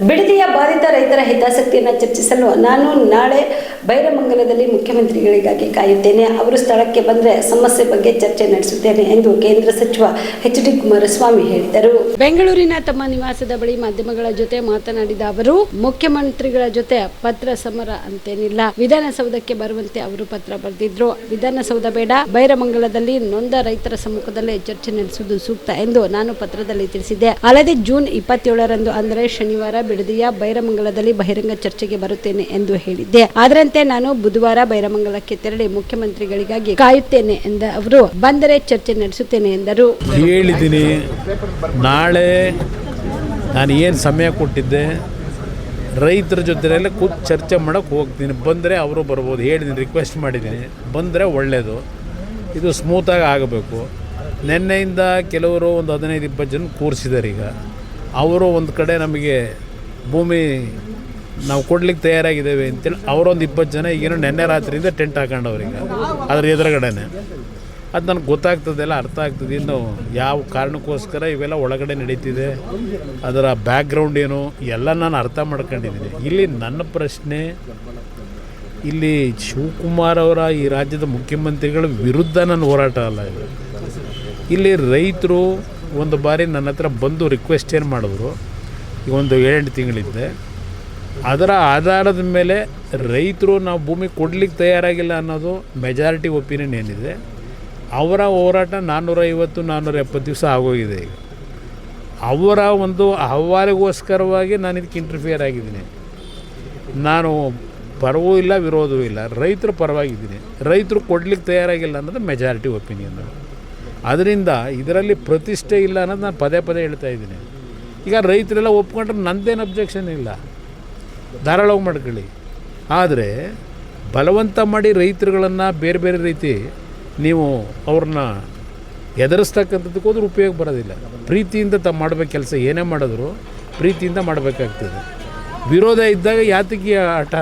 ಬಿಡದಿಯ ಬಾಧಿತ ರೈತರ ಹಿತಾಸಕ್ತಿಯನ್ನು ಚರ್ಚಿಸಲು ನಾನು ನಾಳೆ ಬೈರಮಂಗಲದಲ್ಲಿ ಮುಖ್ಯಮಂತ್ರಿಗಳಿಗಾಗಿ ಕಾಯುತ್ತೇನೆ. ಅವರು ಸ್ಥಳಕ್ಕೆ ಬಂದರೆ ಸಮಸ್ಯೆ ಬಗ್ಗೆ ಚರ್ಚೆ ನಡೆಸುತ್ತೇನೆ ಎಂದು ಕೇಂದ್ರ ಸಚಿವ HD ಕುಮಾರಸ್ವಾಮಿ ಹೇಳಿದರು. ಬೆಂಗಳೂರಿನ ತಮ್ಮ ನಿವಾಸದ ಬಳಿ ಮಾಧ್ಯಮಗಳ ಜೊತೆ ಮಾತನಾಡಿದ ಅವರು, ಮುಖ್ಯಮಂತ್ರಿಗಳ ಜೊತೆ ಪತ್ರ ಸಮರ ಅಂತೇನಿಲ್ಲ. ವಿಧಾನಸೌಧಕ್ಕೆ ಬರುವಂತೆ ಅವರು ಪತ್ರ ಬರೆದಿದ್ರು. ವಿಧಾನಸೌಧ ಬೇಡ, ಬೈರಮಂಗಲದಲ್ಲಿ ನೊಂದ ರೈತರ ಸಮ್ಮುಖದಲ್ಲೇ ಚರ್ಚೆ ನಡೆಸುವುದು ಸೂಕ್ತ ಎಂದು ನಾನು ಪತ್ರದಲ್ಲಿ ತಿಳಿಸಿದ್ದೆ. ಅಲ್ಲದೆ ಜೂನ್ 27ರಂದು ಅಂದರೆ ಶನಿವಾರ ಬಿಡದಿಯ ಬೈರಮಂಗಲದಲ್ಲಿ ಬಹಿರಂಗ ಚರ್ಚೆಗೆ ಬರುತ್ತೇನೆ ಎಂದು ಹೇಳಿದ್ದೆ. ಅದರಂತೆ ಅದರಂತೆ ನಾನು ಬುಧವಾರ ಬೈರಮಂಗಲಕ್ಕೆ ತೆರಳಿ ಮುಖ್ಯಮಂತ್ರಿಗಳಿಗಾಗಿ ಕಾಯುತ್ತೇನೆ ಎಂದ ಅವರು ಬಂದರೆ ಚರ್ಚೆ ನಡೆಸುತ್ತೇನೆ ಎಂದರು. ಹೇಳಿದ್ದೀನಿ, ನಾಳೆ ನಾನು ಏನು ಸಮಯ ಕೊಟ್ಟಿದ್ದೆ ರೈತರ ಜೊತೆಯಲ್ಲೇ ಕೂತು ಚರ್ಚೆ ಮಾಡೋಕ್ಕೆ ಹೋಗ್ತೀನಿ. ಬಂದರೆ ಅವರು ಬರ್ಬೋದು. ಹೇಳಿದ್ದೀನಿ, ರಿಕ್ವೆಸ್ಟ್ ಮಾಡಿದ್ದೀನಿ, ಬಂದರೆ ಒಳ್ಳೆಯದು. ಇದು ಸ್ಮೂತಾಗಿ ಆಗಬೇಕು. ನಿನ್ನೆಯಿಂದ ಕೆಲವರು ಒಂದು 15-20 ಜನ ಕೂರಿಸಿದ್ದಾರೆ. ಈಗ ಅವರು ಒಂದು ಕಡೆ ನಮಗೆ ಭೂಮಿ ನಾವು ಕೊಡ್ಲಿಕ್ಕೆ ತಯಾರಾಗಿದ್ದೇವೆ ಅಂತೇಳಿ ಅವರೊಂದು 20 ಜನ ಈಗೇನೋ ನೆನ್ನೆ ರಾತ್ರಿಯಿಂದ ಟೆಂಟ್ ಹಾಕೊಂಡವ್ರೀಗ ಅದ್ರ ಎದುರುಗಡೆನೆ. ಅದು ನನಗೆ ಗೊತ್ತಾಗ್ತದೆಲ್ಲ, ಅರ್ಥ ಆಗ್ತದೆ. ಇನ್ನು ಯಾವ ಕಾರಣಕ್ಕೋಸ್ಕರ ಇವೆಲ್ಲ ಒಳಗಡೆ ನಡೀತಿದೆ, ಅದರ ಬ್ಯಾಕ್ಗ್ರೌಂಡ್ ಏನು ಎಲ್ಲ ನಾನು ಅರ್ಥ ಮಾಡ್ಕೊಂಡಿದ್ದೀನಿ. ಇಲ್ಲಿ ನನ್ನ ಪ್ರಶ್ನೆ, ಇಲ್ಲಿ ಶಿವಕುಮಾರ್ ಅವರ ಈ ರಾಜ್ಯದ ಮುಖ್ಯಮಂತ್ರಿಗಳ ವಿರುದ್ಧ ನನ್ನ ಹೋರಾಟ ಅಲ್ಲ ಇದು. ಇಲ್ಲಿ ರೈತರು ಒಂದು ಬಾರಿ ನನ್ನ ಹತ್ರ ಬಂದು ರಿಕ್ವೆಸ್ಟ್ ಏನು ಮಾಡಿದ್ರು, ಈಗ ಒಂದು 7 ತಿಂಗಳಿದ್ದೆ. ಅದರ ಆಧಾರದ ಮೇಲೆ ರೈತರು ನಾವು ಭೂಮಿ ಕೊಡಲಿಕ್ಕೆ ತಯಾರಾಗಿಲ್ಲ ಅನ್ನೋದು ಮೆಜಾರಿಟಿ ಒಪಿನಿಯನ್ ಏನಿದೆ. ಅವರ ಹೋರಾಟ 450-470 ದಿವಸ ಆಗೋಗಿದೆ. ಈಗ ಅವರ ಒಂದು ಅಹವಾಲಿಗೋಸ್ಕರವಾಗಿ ನಾನು ಇದಕ್ಕೆ ಇಂಟರ್ಫಿಯರ್ ಆಗಿದ್ದೀನಿ. ನಾನು ಪರವೂ ಇಲ್ಲ, ವಿರೋಧವೂ ಇಲ್ಲ, ರೈತರ ಪರವಾಗಿದ್ದೀನಿ. ರೈತರು ಕೊಡಲಿಕ್ಕೆ ತಯಾರಾಗಿಲ್ಲ ಅನ್ನೋದು ಮೆಜಾರಿಟಿ ಒಪಿನಿಯನ್. ಅದರಿಂದ ಇದರಲ್ಲಿ ಪ್ರತಿಷ್ಠೆ ಇಲ್ಲ ಅನ್ನೋದು ನಾನು ಪದೇ ಪದೇ ಹೇಳ್ತಾ ಇದ್ದೀನಿ. ಈಗ ರೈತರೆಲ್ಲ ಒಪ್ಕೊಂಡ್ರೆ ನಂದೇನು ಅಬ್ಜೆಕ್ಷನ್ ಇಲ್ಲ, ಧಾರಾಳವಾಗಿ ಮಾಡ್ಕೊಳ್ಳಿ. ಆದರೆ ಬಲವಂತ ಮಾಡಿ ರೈತರುಗಳನ್ನು ಬೇರೆ ಬೇರೆ ರೀತಿ ನೀವು ಅವ್ರನ್ನ ಎದುರಿಸ್ತಕ್ಕಂಥದ್ದಕ್ಕೆ ಹೋದ್ರೆ ಉಪಯೋಗ ಬರೋದಿಲ್ಲ. ಪ್ರೀತಿಯಿಂದ ಮಾಡಬೇಕು ಕೆಲಸ, ಏನೇ ಮಾಡಿದ್ರು ಪ್ರೀತಿಯಿಂದ ಮಾಡಬೇಕಾಗ್ತದೆ. ವಿರೋಧ ಇದ್ದಾಗ ಯಾತಕ್ಕೆ ಆಟ,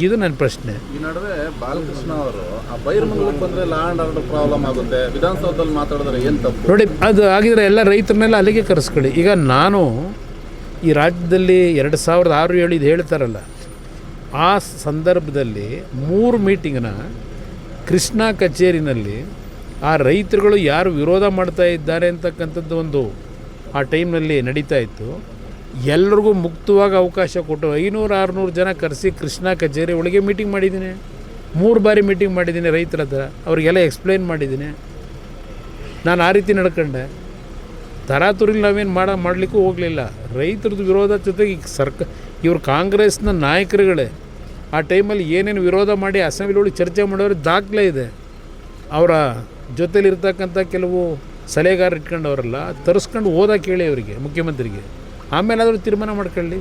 ಇದು ನನ್ನ ಪ್ರಶ್ನೆ. ಈ ನಡುವೆ ಬಾಲಕೃಷ್ಣ ಅವರು ಆ ಬೈರಮಂಗಲಕ್ಕೆ ಬಂದರೆ ಲಾ ಆ್ಯಂಡ್ ಆರ್ಡರ್ ಪ್ರಾಬ್ಲಮ್ ಆಗುತ್ತೆ, ವಿಧಾನಸೌಧದಲ್ಲಿ ಮಾತಾಡಿದ್ರೆ ಏನು ತಪ್ಪು? ನೋಡಿ, ಅದು ಆಗಿದ್ರೆ ಎಲ್ಲ ರೈತರನ್ನೆಲ್ಲ ಅಲ್ಲಿಗೆ ಕರೆಸ್ಕೊಳ್ಳಿ. ಈಗ ನಾನು ಈ ರಾಜ್ಯದಲ್ಲಿ 2006-7 ಇದು ಹೇಳ್ತಾರಲ್ಲ, ಆ ಸಂದರ್ಭದಲ್ಲಿ 3 ಮೀಟಿಂಗ್ನ ಕೃಷ್ಣ ಕಚೇರಿನಲ್ಲಿ ಆ ರೈತರುಗಳು ಯಾರು ವಿರೋಧ ಮಾಡ್ತಾ ಇದ್ದಾರೆ ಅಂತಕ್ಕಂಥದ್ದು ಒಂದು ಆ ಟೈಮ್ನಲ್ಲಿ ನಡೀತಾ ಇತ್ತು. ಎಲ್ಲರಿಗೂ ಮುಕ್ತವಾಗಿ ಅವಕಾಶ ಕೊಟ್ಟು 500-600 ಜನ ಕರೆಸಿ ಕೃಷ್ಣ ಕಚೇರಿ ಒಳಗೆ ಮೀಟಿಂಗ್ ಮಾಡಿದ್ದೀನಿ. 3 ಬಾರಿ ಮೀಟಿಂಗ್ ಮಾಡಿದ್ದೀನಿ ರೈತರ ಹತ್ರ, ಅವ್ರಿಗೆಲ್ಲ ಎಕ್ಸ್ಪ್ಲೈನ್ ಮಾಡಿದ್ದೀನಿ. ನಾನು ಆ ರೀತಿ ನಡ್ಕೊಂಡೆ. ತರಾತುರಿಲಿ ನಾವೇನು ಮಾಡಲಿಕ್ಕೂ ಹೋಗಲಿಲ್ಲ. ರೈತರದ್ದು ವಿರೋಧ ಜೊತೆಗೆ ಇವರು ಕಾಂಗ್ರೆಸ್ನ ನಾಯಕರುಗಳೇ ಆ ಟೈಮಲ್ಲಿ ಏನೇನು ವಿರೋಧ ಮಾಡಿ ಅಸೆಂಬ್ಲಿ ಚರ್ಚೆ ಮಾಡೋರು ದಾಖಲೆ ಇದೆ. ಅವರ ಜೊತೆಲಿರ್ತಕ್ಕಂಥ ಕೆಲವು ಸಲಹೆಗಾರ ಇಟ್ಕೊಂಡವರೆಲ್ಲ ತರಿಸ್ಕೊಂಡು ಹೋದಾಗ ಕೇಳಿ ಅವರಿಗೆ, ಮುಖ್ಯಮಂತ್ರಿಗೆ, ಆಮೇಲೆ ಆದರೂ ತೀರ್ಮಾನ ಮಾಡ್ಕೊಳ್ಳಿ.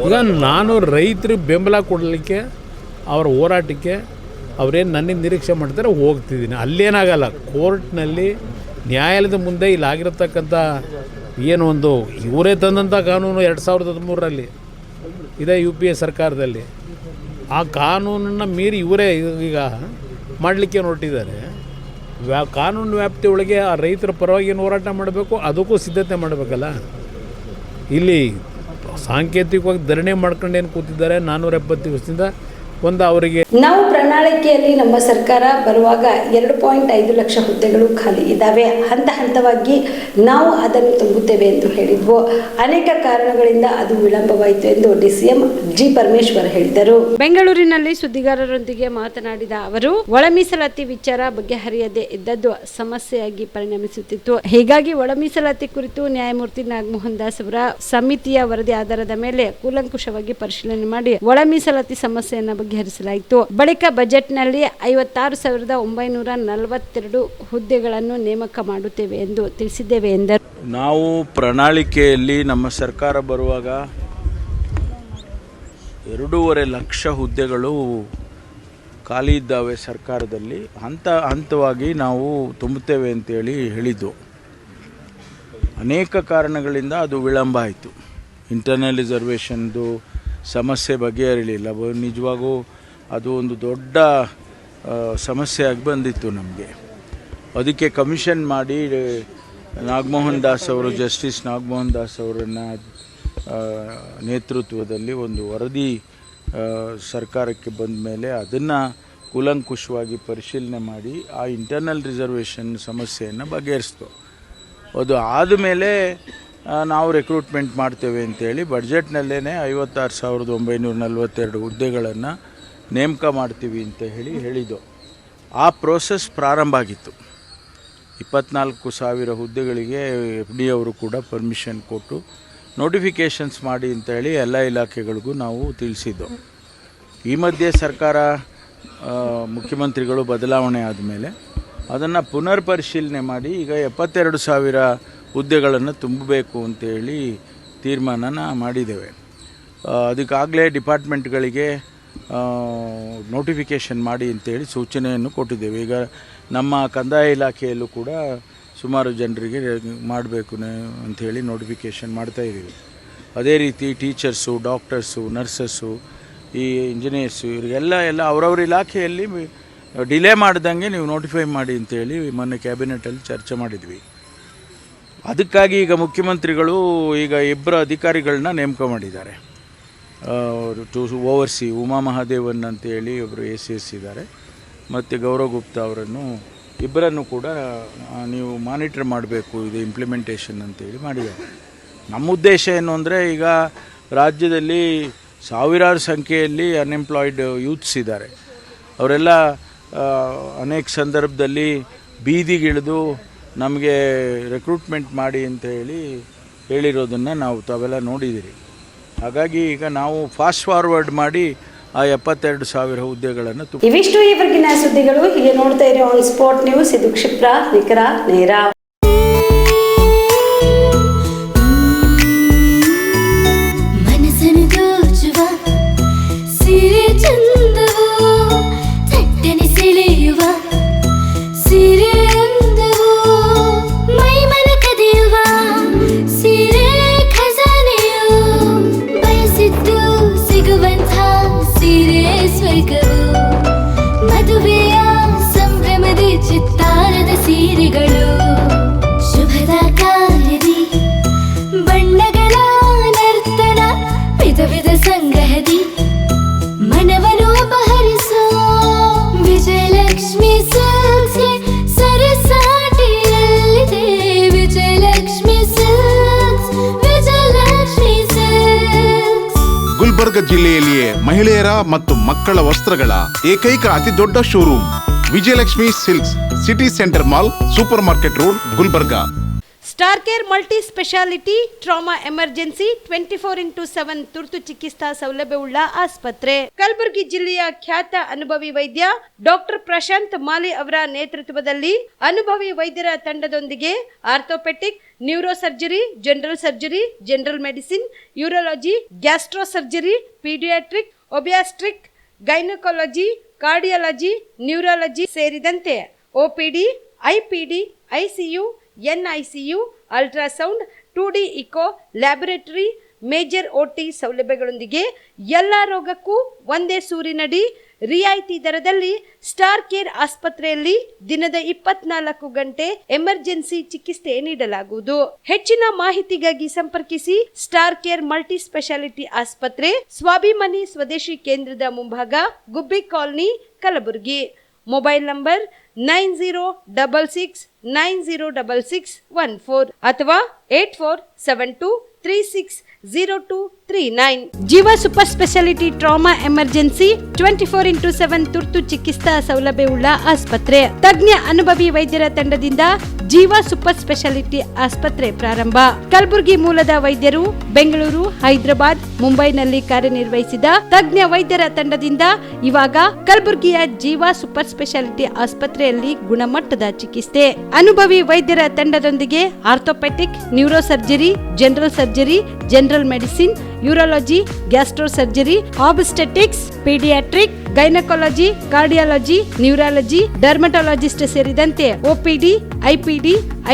ಈಗ ನಾನು ರೈತರಿಗೆ ಬೆಂಬಲ ಕೊಡಲಿಕ್ಕೆ, ಅವರ ಹೋರಾಟಕ್ಕೆ ಅವರೇನು ನನ್ನಿಂದ ನಿರೀಕ್ಷೆ ಮಾಡ್ತಾರೆ ಹೋಗ್ತಿದ್ದೀನಿ. ಅಲ್ಲೇನಾಗಲ್ಲ, ಕೋರ್ಟ್ನಲ್ಲಿ ನ್ಯಾಯಾಲಯದ ಮುಂದೆ ಇಲ್ಲಾಗಿರತಕ್ಕಂಥ ಏನು ಒಂದು ಇವರೇ ತಂದಂಥ ಕಾನೂನು 2013ರಲ್ಲಿ ಇದೇ UPA ಸರ್ಕಾರದಲ್ಲಿ, ಆ ಕಾನೂನನ್ನು ಮೀರಿ ಇವರೇ ಈಗ ಮಾಡಲಿಕ್ಕೆ ಹೊರಟಿದ್ದಾರೆ. ಕಾನೂನು ವ್ಯಾಪ್ತಿ ಒಳಗೆ ಆ ರೈತರ ಪರವಾಗಿ ಏನು ಹೋರಾಟ ಮಾಡಬೇಕು, ಅದಕ್ಕೂ ಸಿದ್ಧತೆ ಮಾಡಬೇಕಲ್ಲ. ಇಲ್ಲಿ ಸಾಂಕೇತಿಕವಾಗಿ ಧರಣಿ ಮಾಡ್ಕೊಂಡು ಏನು ಕೂತಿದ್ದಾರೆ 470 ದಿವಸದಿಂದ. ಒಂದು ಅವರಿಗೆ ನಾವು ಪ್ರಣಾಳಿಕೆಯಲ್ಲಿ ನಮ್ಮ ಸರ್ಕಾರ ಬರುವಾಗ 2.5 ಲಕ್ಷ ಹುದ್ದೆಗಳು ಖಾಲಿ ಇದ್ದಾವೆ, ಹಂತ ಹಂತವಾಗಿ ನಾವು ಅದನ್ನು ತುಂಬುತ್ತೇವೆ ಎಂದು ಹೇಳಿದ್ವು. ಅನೇಕ ಕಾರಣಗಳಿಂದ ಅದು ವಿಳಂಬವಾಯಿತು ಎಂದು DCM G. ಪರಮೇಶ್ವರ್ ಹೇಳಿದರು. ಬೆಂಗಳೂರಿನಲ್ಲಿ ಸುದ್ದಿಗಾರರೊಂದಿಗೆ ಮಾತನಾಡಿದ ಅವರು, ಒಳ ಮೀಸಲಾತಿ ವಿಚಾರ ಬಗೆಹರಿಯದೇ ಇದ್ದದ್ದು ಸಮಸ್ಯೆಯಾಗಿ ಪರಿಣಮಿಸುತ್ತಿತ್ತು. ಹೀಗಾಗಿ ಒಳ ಮೀಸಲಾತಿ ಕುರಿತು ನ್ಯಾಯಮೂರ್ತಿ ನಾಗಮೋಹನ್ ದಾಸ್ ಅವರ ಸಮಿತಿಯ ವರದಿ ಆಧಾರದ ಮೇಲೆ ಕೂಲಂಕುಷವಾಗಿ ಪರಿಶೀಲನೆ ಮಾಡಿ ಒಳ ಮೀಸಲಾತಿ ಸಮಸ್ಯೆಯನ್ನು ಬಗೆಹರಿಸಲಾಯಿತು. ಬಳಿಕ ಬಜೆಟ್ನಲ್ಲಿ 56,942 ಹುದ್ದೆಗಳನ್ನು ನೇಮಕ ಮಾಡುತ್ತೇವೆ ಎಂದು ತಿಳಿಸಿದ್ದೇವೆ ಎಂದರು. ನಾವು ಪ್ರಣಾಳಿಕೆಯಲ್ಲಿ ನಮ್ಮ ಸರ್ಕಾರ ಬರುವಾಗ 2.5 ಲಕ್ಷ ಹುದ್ದೆಗಳು ಖಾಲಿ ಇದ್ದಾವೆ ಸರ್ಕಾರದಲ್ಲಿ, ಹಂತವಾಗಿ ನಾವು ತುಂಬುತ್ತೇವೆ ಅಂತೇಳಿ ಹೇಳಿದ್ದು. ಅನೇಕ ಕಾರಣಗಳಿಂದ ಅದು ವಿಳಂಬ ಆಯಿತು. ಇಂಟರ್ನಲ್ ರಿಸರ್ವೇಷನ್ದು ಸಮಸ್ಯೆ ಬಗೆಹರಿಲಿಲ್ಲ. ನಿಜವಾಗೂ ಅದು ಒಂದು ದೊಡ್ಡ ಸಮಸ್ಯೆಯಾಗಿ ಬಂದಿತ್ತು ನಮಗೆ. ಅದಕ್ಕೆ ಕಮಿಷನ್ ಮಾಡಿ ನಾಗಮೋಹನ್ ದಾಸ್ ಅವರು, ಜಸ್ಟಿಸ್ ನಾಗಮೋಹನ್ ದಾಸ್ ಅವರನ್ನ ನೇತೃತ್ವದಲ್ಲಿ ಒಂದು ವರದಿ ಸರ್ಕಾರಕ್ಕೆ ಬಂದ ಮೇಲೆ ಅದನ್ನು ಕೂಲಂಕುಷವಾಗಿ ಪರಿಶೀಲನೆ ಮಾಡಿ ಆ ಇಂಟರ್ನಲ್ ರಿಸರ್ವೇಷನ್ ಸಮಸ್ಯೆಯನ್ನು ಬಗೆಹರಿಸ್ತು. ಅದು ಆದಮೇಲೆ ನಾವು ರಿಕ್ರೂಟ್ಮೆಂಟ್ ಮಾಡ್ತೇವೆ ಅಂತೇಳಿ ಬಡ್ಜೆಟ್ನಲ್ಲೇ 56,942 ಹುದ್ದೆಗಳನ್ನು ನೇಮಕ ಮಾಡ್ತೀವಿ ಅಂತ ಹೇಳಿದ್ದು. ಆ ಪ್ರೋಸೆಸ್ ಪ್ರಾರಂಭ ಆಗಿತ್ತು. 24,000 ಹುದ್ದೆಗಳಿಗೆ FD ಅವರು ಕೂಡ ಪರ್ಮಿಷನ್ ಕೊಟ್ಟು ನೋಟಿಫಿಕೇಷನ್ಸ್ ಮಾಡಿ ಅಂತೇಳಿ ಎಲ್ಲ ಇಲಾಖೆಗಳಿಗೂ ನಾವು ತಿಳಿಸಿದ್ದು. ಈ ಮಧ್ಯೆ ಸರ್ಕಾರ ಮುಖ್ಯಮಂತ್ರಿಗಳು ಬದಲಾವಣೆ ಆದಮೇಲೆ ಅದನ್ನು ಪುನರ್ ಪರಿಶೀಲನೆ ಮಾಡಿ ಈಗ 72,000 ಹುದ್ದೆಗಳನ್ನು ತುಂಬಬೇಕು ಅಂತೇಳಿ ತೀರ್ಮಾನನ ಮಾಡಿದ್ದೇವೆ. ಅದಕ್ಕಾಗಲೇ ಡಿಪಾರ್ಟ್ಮೆಂಟ್ಗಳಿಗೆ ನೋಟಿಫಿಕೇಷನ್ ಮಾಡಿ ಅಂತೇಳಿ ಸೂಚನೆಯನ್ನು ಕೊಟ್ಟಿದ್ದೇವೆ. ಈಗ ನಮ್ಮ ಕಂದಾಯ ಇಲಾಖೆಯಲ್ಲೂ ಕೂಡ ಸುಮಾರು ಜನರಿಗೆ ಮಾಡಬೇಕು ಅಂಥೇಳಿ ನೋಟಿಫಿಕೇಷನ್ ಮಾಡ್ತಾಯಿದ್ದೀವಿ. ಅದೇ ರೀತಿ ಟೀಚರ್ಸು, ಡಾಕ್ಟರ್ಸು, ನರ್ಸಸ್ಸು, ಈ ಇಂಜಿನಿಯರ್ಸು ಇವರಿಗೆಲ್ಲ ಅವರವ್ರ ಇಲಾಖೆಯಲ್ಲಿ ಡಿಲೇ ಮಾಡ್ದಂಗೆ ನೀವು ನೋಟಿಫೈ ಮಾಡಿ ಅಂತೇಳಿ ಮೊನ್ನೆ ಕ್ಯಾಬಿನೆಟಲ್ಲಿ ಚರ್ಚೆ ಮಾಡಿದ್ವಿ. ಅದಕ್ಕಾಗಿ ಈಗ ಮುಖ್ಯಮಂತ್ರಿಗಳು ಈಗ 2 ಅಧಿಕಾರಿಗಳನ್ನ ನೇಮಕ ಮಾಡಿದ್ದಾರೆ. ಟು ಓವರ್ಸಿ ಉಮಾ ಮಹಾದೇವನ್ ಅಂತೇಳಿ ಒಬ್ಬರು ACS ಇದ್ದಾರೆ, ಮತ್ತು ಗೌರವ್ ಗುಪ್ತಾ ಅವರನ್ನು ಇಬ್ಬರನ್ನು ಕೂಡ ನೀವು ಮಾನಿಟರ್ ಮಾಡಬೇಕು ಇದು ಇಂಪ್ಲಿಮೆಂಟೇಷನ್ ಅಂತೇಳಿ ಮಾಡಿದ್ದಾರೆ. ನಮ್ಮ ಉದ್ದೇಶ ಏನು ಅಂದರೆ ಈಗ ರಾಜ್ಯದಲ್ಲಿ ಸಾವಿರಾರು ಸಂಖ್ಯೆಯಲ್ಲಿ ಅನ್ಎಂಪ್ಲಾಯ್ಡ್ ಯೂತ್ಸ್ ಇದ್ದಾರೆ. ಅವರೆಲ್ಲ ಅನೇಕ ಸಂದರ್ಭದಲ್ಲಿ ಬೀದಿಗಿಳಿದು ನಮಗೆ ರೆಕ್ರೂಟ್ಮೆಂಟ್ ಮಾಡಿ ಅಂತ ಹೇಳಿರೋದನ್ನು ನಾವು ತಾವೆಲ್ಲ ನೋಡಿದ್ದೀರಿ. ಹಾಗಾಗಿ ಈಗ ನಾವು ಫಾಸ್ಟ್ ಫಾರ್ವರ್ಡ್ ಮಾಡಿ ಆ 72,000 ಹುದ್ದೆಗಳನ್ನು ಇವಿಷ್ಟು ಈವರೆಗಿನ ಸುದ್ದಿಗಳು. ಹೀಗೆ ನೋಡ್ತಾ ಇರಿ ಆನ್ ಸ್ಪಾಟ್ ನ್ಯೂಸ್. ಇದು ಕ್ಷಿಪ್ರ, ನಿಖರ, ನೇರ. ಮನಸ್ಸನ್ನು ದೋಚುವ ಸಿರೆ ಚಂದವೋ, ಚಟ್ಟನೆ ಸೆಳೆಯುವ ಸಿರೆ ಅಂದವೋ, ಮೈಮನ ಕದಿಯುವ ಸಿರೆ ಖಜಾನೆಯೋ, ಬಯಸಿದ್ದು ಸಿಗುವಂಥ ಸಿರೆ ಸ್ವರ್ಗವು, ಮದುವೆಯ ಸಂಭ್ರಮದ ಚಿತ್ತಾರದ ಸೀರೆಗಳು, ಶುಭದ ಕಾರ್ಯದಿ ಬಣ್ಣಗಳ ನರ್ತನ, ವಿಧ ವಿಧ ಸಂಗ್ರಹದಿ ಮನವನ್ನು ಅಪಹರಿಸೋ ವಿಜಯಲಕ್ಷ್ಮಿ ಸಿಲ್ಕ್ಸ್ಗೆ ಸರಸಾಟಿಯಲ್ಲಿದೆ. Vijayalakshmi silks, Vijayalakshmi silks. ಗುಲ್ಬರ್ಗ ಜಿಲ್ಲೆಯಲ್ಲಿಯೇ ಮಹಿಳೆಯರ ಮತ್ತು ಮಕ್ಕಳ ವಸ್ತ್ರಗಳ ಏಕೈಕ ಅತಿ ದೊಡ್ಡ showroom Vijayalakshmi silks, city centre mall, super market road, Gulbarga. Star care multi speciality trauma emergency 24x7 ತುರ್ತು ಚಿಕಿತ್ಸಾ ಸೌಲಭ್ಯವುಳ್ಳ ಆಸ್ಪತ್ರೆ. ಕಲಬುರಗಿ ಜಿಲ್ಲೆಯ ಖ್ಯಾತ ಅನುಭವಿ ವೈದ್ಯ ಡಾಕ್ಟರ್ ಪ್ರಶಾಂತ್ ಮಾಲಿ ಅವರ ನೇತೃತ್ವದಲ್ಲಿ ಅನುಭವಿ ವೈದ್ಯರ ತಂಡದೊಂದಿಗೆ orthopaedic, neuro surgery, general surgery, general medicine, urology, gastro surgery, paediatric, obstetric, gynaecology, cardiology, neurology ಸೇರಿದಂತೆ OPD, IPD, ICU, NICU, ultrasound, 2D echo, laboratory, major OT ಸೌಲಭ್ಯಗಳೊಂದಿಗೆ ಎಲ್ಲ ರೋಗಕ್ಕೂ ಒಂದೇ ಸೂರಿನಡಿ ರಿಯಾಯಿತಿ ದರದಲ್ಲಿ ಸ್ಟಾರ್ ಕೇರ್ ಆಸ್ಪತ್ರೆಯಲ್ಲಿ ದಿನದ 24 ಗಂಟೆ ಎಮರ್ಜೆನ್ಸಿ ಚಿಕಿತ್ಸೆ ನೀಡಲಾಗುವುದು. ಹೆಚ್ಚಿನ ಮಾಹಿತಿಗಾಗಿ ಸಂಪರ್ಕಿಸಿ ಸ್ಟಾರ್ ಕೇರ್ ಮಲ್ಟಿ ಸ್ಪೆಷಾಲಿಟಿ ಆಸ್ಪತ್ರೆ, ಸ್ವಾಭಿಮಾನಿ ಸ್ವದೇಶಿ ಕೇಂದ್ರದ ಮುಂಭಾಗ, ಗುಬ್ಬಿ ಕಾಲನಿ, ಕಲಬುರಗಿ. ಮೊಬೈಲ್ ನಂಬರ್ 9066906614 ಅಥವಾ 8472360239. ಜೀವ super speciality trauma emergency 24x7 ತುರ್ತು ಚಿಕಿತ್ಸಾ ಸೌಲಭ್ಯವುಳ್ಳ ಆಸ್ಪತ್ರೆ. ತಜ್ಞ ಅನುಭವಿ ವೈದ್ಯರ ತಂಡದಿಂದ ಜೀವ ಸೂಪರ್ ಸ್ಪೆಷಾಲಿಟಿ ಆಸ್ಪತ್ರೆ ಪ್ರಾರಂಭ. ಕಲಬುರಗಿ ಮೂಲದ ವೈದ್ಯರು ಬೆಂಗಳೂರು, ಹೈದರಾಬಾದ್, ಮುಂಬೈನಲ್ಲಿ ಕಾರ್ಯನಿರ್ವಹಿಸಿದ ತಜ್ಞ ವೈದ್ಯರ ತಂಡದಿಂದ ಇವಾಗ ಕಲಬುರಗಿಯ ಜೀವ ಸೂಪರ್ ಸ್ಪೆಷಾಲಿಟಿ ಆಸ್ಪತ್ರೆಯಲ್ಲಿ ಗುಣಮಟ್ಟದ ಚಿಕಿತ್ಸೆ. ಅನುಭವಿ ವೈದ್ಯರ ತಂಡದೊಂದಿಗೆ orthopaedic, neuro surgery, general surgery, general medicine, urology, gastro surgery, obstetrics, paediatric, gynaecology, cardiology, neurology, dermatologist ಸೇರಿದಂತೆ OPD, IPD,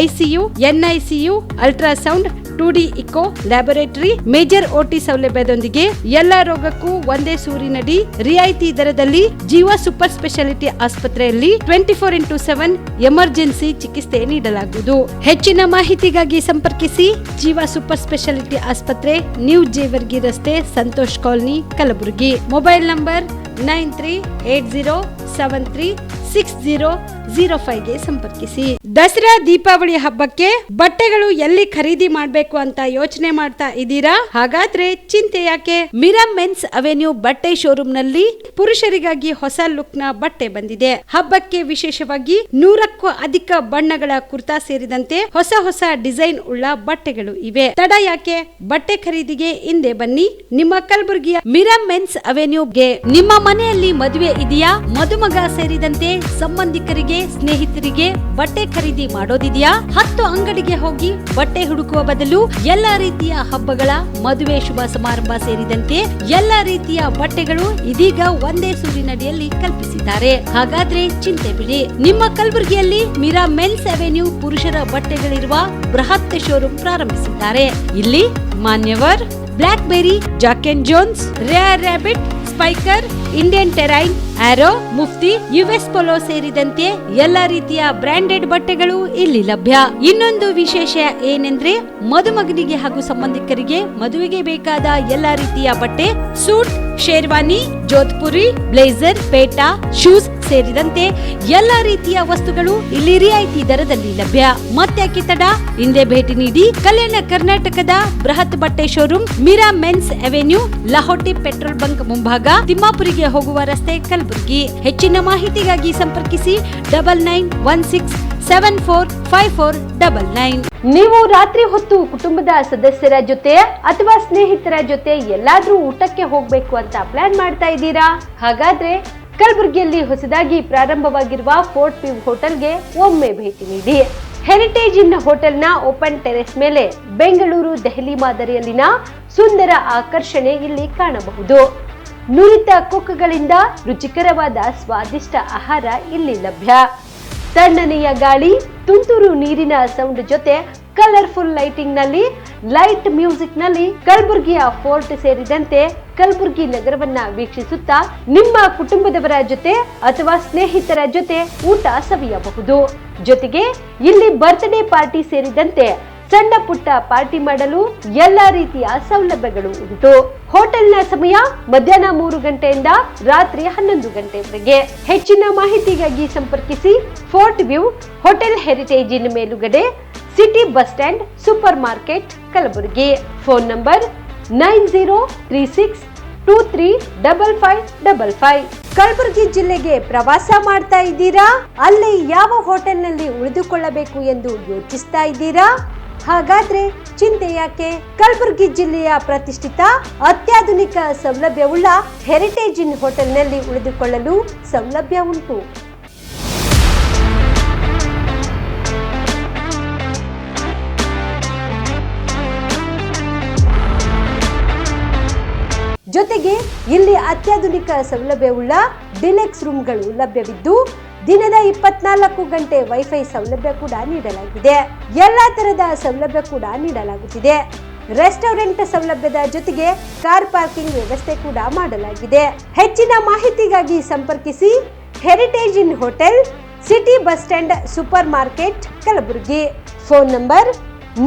ICU, NICU, ultrasound, 2D echo, laboratory, major OT ಸೌಲಭ್ಯದೊಂದಿಗೆ ಎಲ್ಲ ರೋಗಕ್ಕೂ ಒಂದೇ ಸೂರಿನಡಿ ರಿಯಾಯಿತಿ ದರದಲ್ಲಿ ಜೀವ ಸೂಪರ್ ಸ್ಪೆಷಾಲಿಟಿ ಆಸ್ಪತ್ರೆಯಲ್ಲಿ 24x7 ಎಮರ್ಜೆನ್ಸಿ ಚಿಕಿತ್ಸೆ ನೀಡಲಾಗುವುದು. ಹೆಚ್ಚಿನ ಮಾಹಿತಿಗಾಗಿ ಸಂಪರ್ಕಿಸಿ ಜೀವ ಸೂಪರ್ ಸ್ಪೆಷಾಲಿಟಿ ಆಸ್ಪತ್ರೆ, ನ್ಯೂ ಜೇವರ್ಗಿ ರಸ್ತೆ, Santosh colony, Kalaburagi. Mobile number 938073 6005ಗೆ ಸಂಪರ್ಕಿಸಿ. ದಸರಾ ದೀಪಾವಳಿ ಹಬ್ಬಕ್ಕೆ ಬಟ್ಟೆಗಳು ಎಲ್ಲಿ ಖರೀದಿ ಮಾಡಬೇಕು ಅಂತ ಯೋಚನೆ ಮಾಡ್ತಾ ಇದ್ದೀರಾ? ಹಾಗಾದ್ರೆ ಚಿಂತೆ ಯಾಕೆ? ಮಿರಾ ಮೆನ್ಸ್ ಅವೆನ್ಯೂ ಬಟ್ಟೆ ಶೋರೂಮ್ ನಲ್ಲಿ ಪುರುಷರಿಗಾಗಿ ಹೊಸ ಲುಕ್ ನ ಬಟ್ಟೆ ಬಂದಿದೆ. ಹಬ್ಬಕ್ಕೆ ವಿಶೇಷವಾಗಿ 100ಕ್ಕೂ ಅಧಿಕ ಬಣ್ಣಗಳ ಕುರ್ತಾ ಸೇರಿದಂತೆ ಹೊಸ ಹೊಸ ಡಿಸೈನ್ ಉಳ್ಳ ಬಟ್ಟೆಗಳು ಇವೆ. ತಡ ಯಾಕೆ? ಬಟ್ಟೆ ಖರೀದಿಗೆ ಹಿಂದೆ ಬನ್ನಿ. ನಿಮ್ಮ ಕಲಬುರಗಿಯ ಮಿರಾ ಮೆನ್ಸ್ ಅವೆನ್ಯೂಗೆ. ನಿಮ್ಮ ಮನೆಯಲ್ಲಿ ಮದುವೆ ಇದೆಯಾ? ಮದುಮಗ ಸೇರಿದಂತೆ ಸಂಬಂಧಿಕರಿಗೆ, ಸ್ನೇಹಿತರಿಗೆ ಬಟ್ಟೆ ಖರೀದಿ ಮಾಡೋದಿದೆಯಾ? 10 ಅಂಗಡಿಗೆ ಹೋಗಿ ಬಟ್ಟೆ ಹುಡುಕುವ ಬದಲು ಎಲ್ಲಾ ರೀತಿಯ ಹಬ್ಬಗಳ, ಮದುವೆ, ಶುಭ ಸಮಾರಂಭ ಸೇರಿದಂತೆ ಎಲ್ಲಾ ರೀತಿಯ ಬಟ್ಟೆಗಳು ಇದೀಗ ಒಂದೇ ಸೂರಿನಡಿಯಲ್ಲಿ ಕಲ್ಪಿಸಿದ್ದಾರೆ. ಹಾಗಾದ್ರೆ ಚಿಂತೆ ಬಿಡಿ. ನಿಮ್ಮ ಕಲಬುರಗಿಯಲ್ಲಿ ಮಿರಾ ಮೆನ್ಸ್ ಅವೆನ್ಯೂ ಪುರುಷರ ಬಟ್ಟೆಗಳಿರುವ ಬೃಹತ್ ಶೋರೂಮ್ ಪ್ರಾರಂಭಿಸಿದ್ದಾರೆ. ಇಲ್ಲಿ Manyavar, Blackberry, Jack and Jones, Rare Rabbit, Spykar, Indian Terrain, Arrow, Mufti, US Polo ಸೇರಿದಂತೆ ಎಲ್ಲಾ ರೀತಿಯ ಬ್ರಾಂಡೆಡ್ ಬಟ್ಟೆಗಳು ಇಲ್ಲಿ ಲಭ್ಯ. ಇನ್ನೊಂದು ವಿಶೇಷ ಏನೆಂದ್ರೆ ಮದುಮಗನಿಗೆ ಹಾಗೂ ಸಂಬಂಧಿಕರಿಗೆ ಮದುವೆಗೆ ಬೇಕಾದ ಎಲ್ಲಾ ರೀತಿಯ ಬಟ್ಟೆ, ಸೂಟ್, ಶೇರ್ವಾನಿ, ಜೋಧ್ಪುರಿ, ಬ್ಲೇಸರ್, ಪೇಟಾ, ಶೂಸ್ ಸೇರಿದಂತೆ ಎಲ್ಲಾ ರೀತಿಯ ವಸ್ತುಗಳು ಇಲ್ಲಿ ರಿಯಾಯಿತಿ ದರದಲ್ಲಿ ಲಭ್ಯ. ಮತ್ತ್ಯಾಕೆ ತಡ? ಹಿಂದೆ ಭೇಟಿ ನೀಡಿ. ಕಲ್ಯಾಣ ಕರ್ನಾಟಕದ ಬೃಹತ್ ಬಟ್ಟೆ showroom Mira men's avenue, Lahoti petrol bunk ಮುಂಭಾಗ, ತಿಮ್ಮಾಪುರಿಗೆ ಹೋಗುವ ರಸ್ತೆ, ಕಲಬುರಗಿ. ಹೆಚ್ಚಿನ ಮಾಹಿತಿಗಾಗಿ ಸಂಪರ್ಕಿಸಿ 9916745499. ನೀವು ರಾತ್ರಿ ಹೊತ್ತು ಕುಟುಂಬದ ಸದಸ್ಯರ ಜೊತೆ ಅಥವಾ ಸ್ನೇಹಿತರ ಜೊತೆ ಎಲ್ಲಾದ್ರೂ ಊಟಕ್ಕೆ ಹೋಗ್ಬೇಕು ಅಂತ ಪ್ಲಾನ್ ಮಾಡ್ತಾ ಇದ್ದೀರಾ? ಹಾಗಾದ್ರೆ ಕಲಬುರಗಿಯಲ್ಲಿ ಹೊಸದಾಗಿ ಪ್ರಾರಂಭವಾಗಿರುವ ಫೋರ್ಟ್ ವ್ಯೂ ಹೋಟೆಲ್ಗೆ ಒಮ್ಮೆ ಭೇಟಿ ನೀಡಿ. ಹೆರಿಟೇಜ್ ಇನ್ ಹೋಟೆಲ್ನ ಓಪನ್ ಟೆರೆಸ್ ಮೇಲೆ ಬೆಂಗಳೂರು, ದೆಹಲಿ ಮಾದರಿಯಲ್ಲಿನ ಸುಂದರ ಆಕರ್ಷಣೆ ಇಲ್ಲಿ ಕಾಣಬಹುದು. ನುರಿತ ಕುಕ್ಗಳಿಂದ ರುಚಿಕರವಾದ ಸ್ವಾದಿಷ್ಟ ಆಹಾರ ಇಲ್ಲಿ ಲಭ್ಯ. ತಣ್ಣನೆಯ ಗಾಳಿ, ತುಂತುರು ನೀರಿನ ಸೌಂಡ್ ಜೊತೆ ಕಲರ್ಫುಲ್ ಲೈಟಿಂಗ್ ನಲ್ಲಿ, ಲೈಟ್ ಮ್ಯೂಸಿಕ್ ನಲ್ಲಿ ಕಲಬುರಗಿಯ ಫೋರ್ಟ್ ಸೇರಿದಂತೆ ಕಲಬುರಗಿ ನಗರವನ್ನ ವೀಕ್ಷಿಸುತ್ತಾ ನಿಮ್ಮ ಕುಟುಂಬದವರ ಜೊತೆ ಅಥವಾ ಸ್ನೇಹಿತರ ಜೊತೆ ಊಟ ಸವಿಯಬಹುದು. ಜೊತೆಗೆ ಇಲ್ಲಿ ಬರ್ತ್ಡೇ ಪಾರ್ಟಿ ಸೇರಿದಂತೆ ಸಣ್ಣ ಪುಟ್ಟ ಪಾರ್ಟಿ ಮಾಡಲು ಎಲ್ಲಾ ರೀತಿಯ ಸೌಲಭ್ಯಗಳು ಉಂಟು. ಹೋಟೆಲ್ನ ಸಮಯ ಮಧ್ಯಾಹ್ನ 3 ಗಂಟೆಯಿಂದ ರಾತ್ರಿ 11 ಗಂಟೆವರೆಗೆ. ಹೆಚ್ಚಿನ ಮಾಹಿತಿಗಾಗಿ ಸಂಪರ್ಕಿಸಿ ಫೋರ್ಟ್ ವ್ಯೂ ಹೋಟೆಲ್, ಹೆರಿಟೇಜ್ ಇನ್ ಮೇಲುಗಡೆ, city bus stand, super market, Kalaburagi. Phone number 9036235555. Kalaburagi ಜಿಲ್ಲೆಗೆ ಪ್ರವಾಸ ಮಾಡ್ತಾ ಇದ್ದೀರಾ? ಅಲ್ಲಿ ಯಾವ ಹೋಟೆಲ್ನಲ್ಲಿ ಉಳಿದುಕೊಳ್ಳಬೇಕು ಎಂದು ಯೋಚಿಸ್ತಾ ಇದ್ದೀರಾ? ಹಾಗಾದ್ರೆ ಚಿಂತೆ ಯಾಕೆ? ಕಲಬುರಗಿ ಜಿಲ್ಲೆಯ ಪ್ರತಿಷ್ಠಿತ ಅತ್ಯಾಧುನಿಕ ಸೌಲಭ್ಯವುಳ್ಳ ಹೆರಿಟೇಜ್ ಇನ್ ಹೋಟೆಲ್ನಲ್ಲಿ ಉಳಿದುಕೊಳ್ಳಲು ಸೌಲಭ್ಯ ಉಂಟು. ಜೊತೆಗೆ ಇಲ್ಲಿ ಅತ್ಯಾಧುನಿಕ ಸೌಲಭ್ಯವುಳ್ಳ ಡಿಲೆಕ್ಸ್ ರೂಮ್ಗಳು ಲಭ್ಯವಿದ್ದು ದಿನದ 24 ಗಂಟೆ ವೈಫೈ ಸೌಲಭ್ಯ ಕೂಡ ನೀಡಲಾಗಿದೆ. ಎಲ್ಲಾ ತರಹದ ಸೌಲಭ್ಯ ಕೂಡ ನೀಡಲಾಗುತ್ತಿದೆ. ರೆಸ್ಟೋರೆಂಟ್ ಸೌಲಭ್ಯದ ಜೊತೆಗೆ ಕಾರ್ ಪಾರ್ಕಿಂಗ್ ವ್ಯವಸ್ಥೆ ಕೂಡ ಮಾಡಲಾಗಿದೆ. ಹೆಚ್ಚಿನ ಮಾಹಿತಿಗಾಗಿ ಸಂಪರ್ಕಿಸಿ Heritage Inn hotel, city bus stand, super market, Kalaburagi. Phone number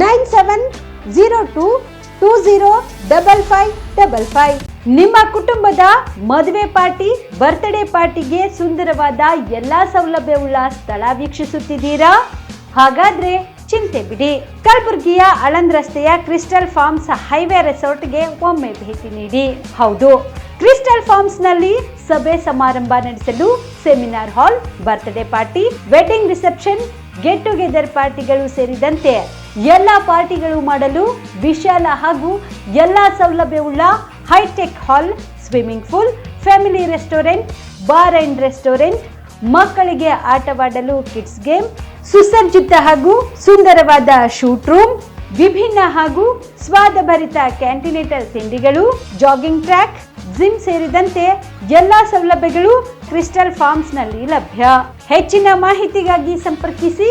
9702205555. ನಿಮ್ಮ ಕುಟುಂಬದ ಮದುವೆ ಪಾರ್ಟಿ, ಬರ್ತ್ಡೇ ಪಾರ್ಟಿಗೆ ಸುಂದರವಾದ ಎಲ್ಲಾ ಸೌಲಭ್ಯವುಳ್ಳ ಸ್ಥಳ ವೀಕ್ಷಿಸುತ್ತಿದ್ದೀರಾ? ಹಾಗಾದ್ರೆ ಚಿಂತೆ ಬಿಡಿ. ಕಲಬುರಗಿಯ ಆಳಂದ್ ರಸ್ತೆಯ ಕ್ರಿಸ್ಟಲ್ ಫಾರ್ಮ್ಸ್ ಹೈವೇ ರೆಸಾರ್ಟ್ಗೆ ಒಮ್ಮೆ ಭೇಟಿ ನೀಡಿ. ಹೌದು, ಕ್ರಿಸ್ಟಲ್ ಫಾರ್ಮ್ಸ್ ನಲ್ಲಿ ಸಭೆ ಸಮಾರಂಭ ನಡೆಸಲು seminar hall, birthday party, wedding reception, get together ಪಾರ್ಟಿಗಳು ಸೇರಿದಂತೆ ಎಲ್ಲಾ ಪಾರ್ಟಿಗಳು ಮಾಡಲು ವಿಶಾಲ ಹಾಗೂ ಎಲ್ಲಾ ಸೌಲಭ್ಯವುಳ್ಳ high tech hall, swimming pool, family restaurant, bar and restaurant, ಮಕ್ಕಳಿಗೆ ಆಟವಾಡಲು ಕಿಡ್ಸ್ ಗೇಮ್, ಸುಸಜ್ಜಿತ ಹಾಗೂ ಸುಂದರವಾದ ಶೂಟ್ ರೂಮ್, ವಿಭಿನ್ನ ಹಾಗೂ ಸ್ವಾದಭರಿತ ಕ್ಯಾಂಟಿನೇಟಲ್ ತಿಂಡಿಗಳು, ಜಾಗಿಂಗ್ ಟ್ರ್ಯಾಕ್, ಜಿಮ್ ಸೇರಿದಂತೆ ಎಲ್ಲಾ ಸೌಲಭ್ಯಗಳು ಕ್ರಿಸ್ಟಲ್ ಫಾರ್ಮ್ಸ್ ನಲ್ಲಿ ಲಭ್ಯ. ಹೆಚ್ಚಿನ ಮಾಹಿತಿಗಾಗಿ ಸಂಪರ್ಕಿಸಿ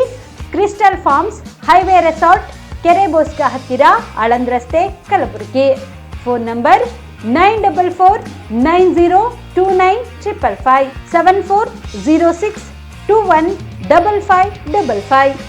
ಕ್ರಿಸ್ಟಲ್ ಫಾರ್ಮ್ಸ್ ಹೈವೇ ರೆಸಾರ್ಟ್, ಕೆರೆ ಬೋಸ್ಕ ಹತ್ತಿರ, ಆಳಂದ್ ರಸ್ತೆ, ಕಲಬುರಗಿ. Phone number 9490295555 7406215555.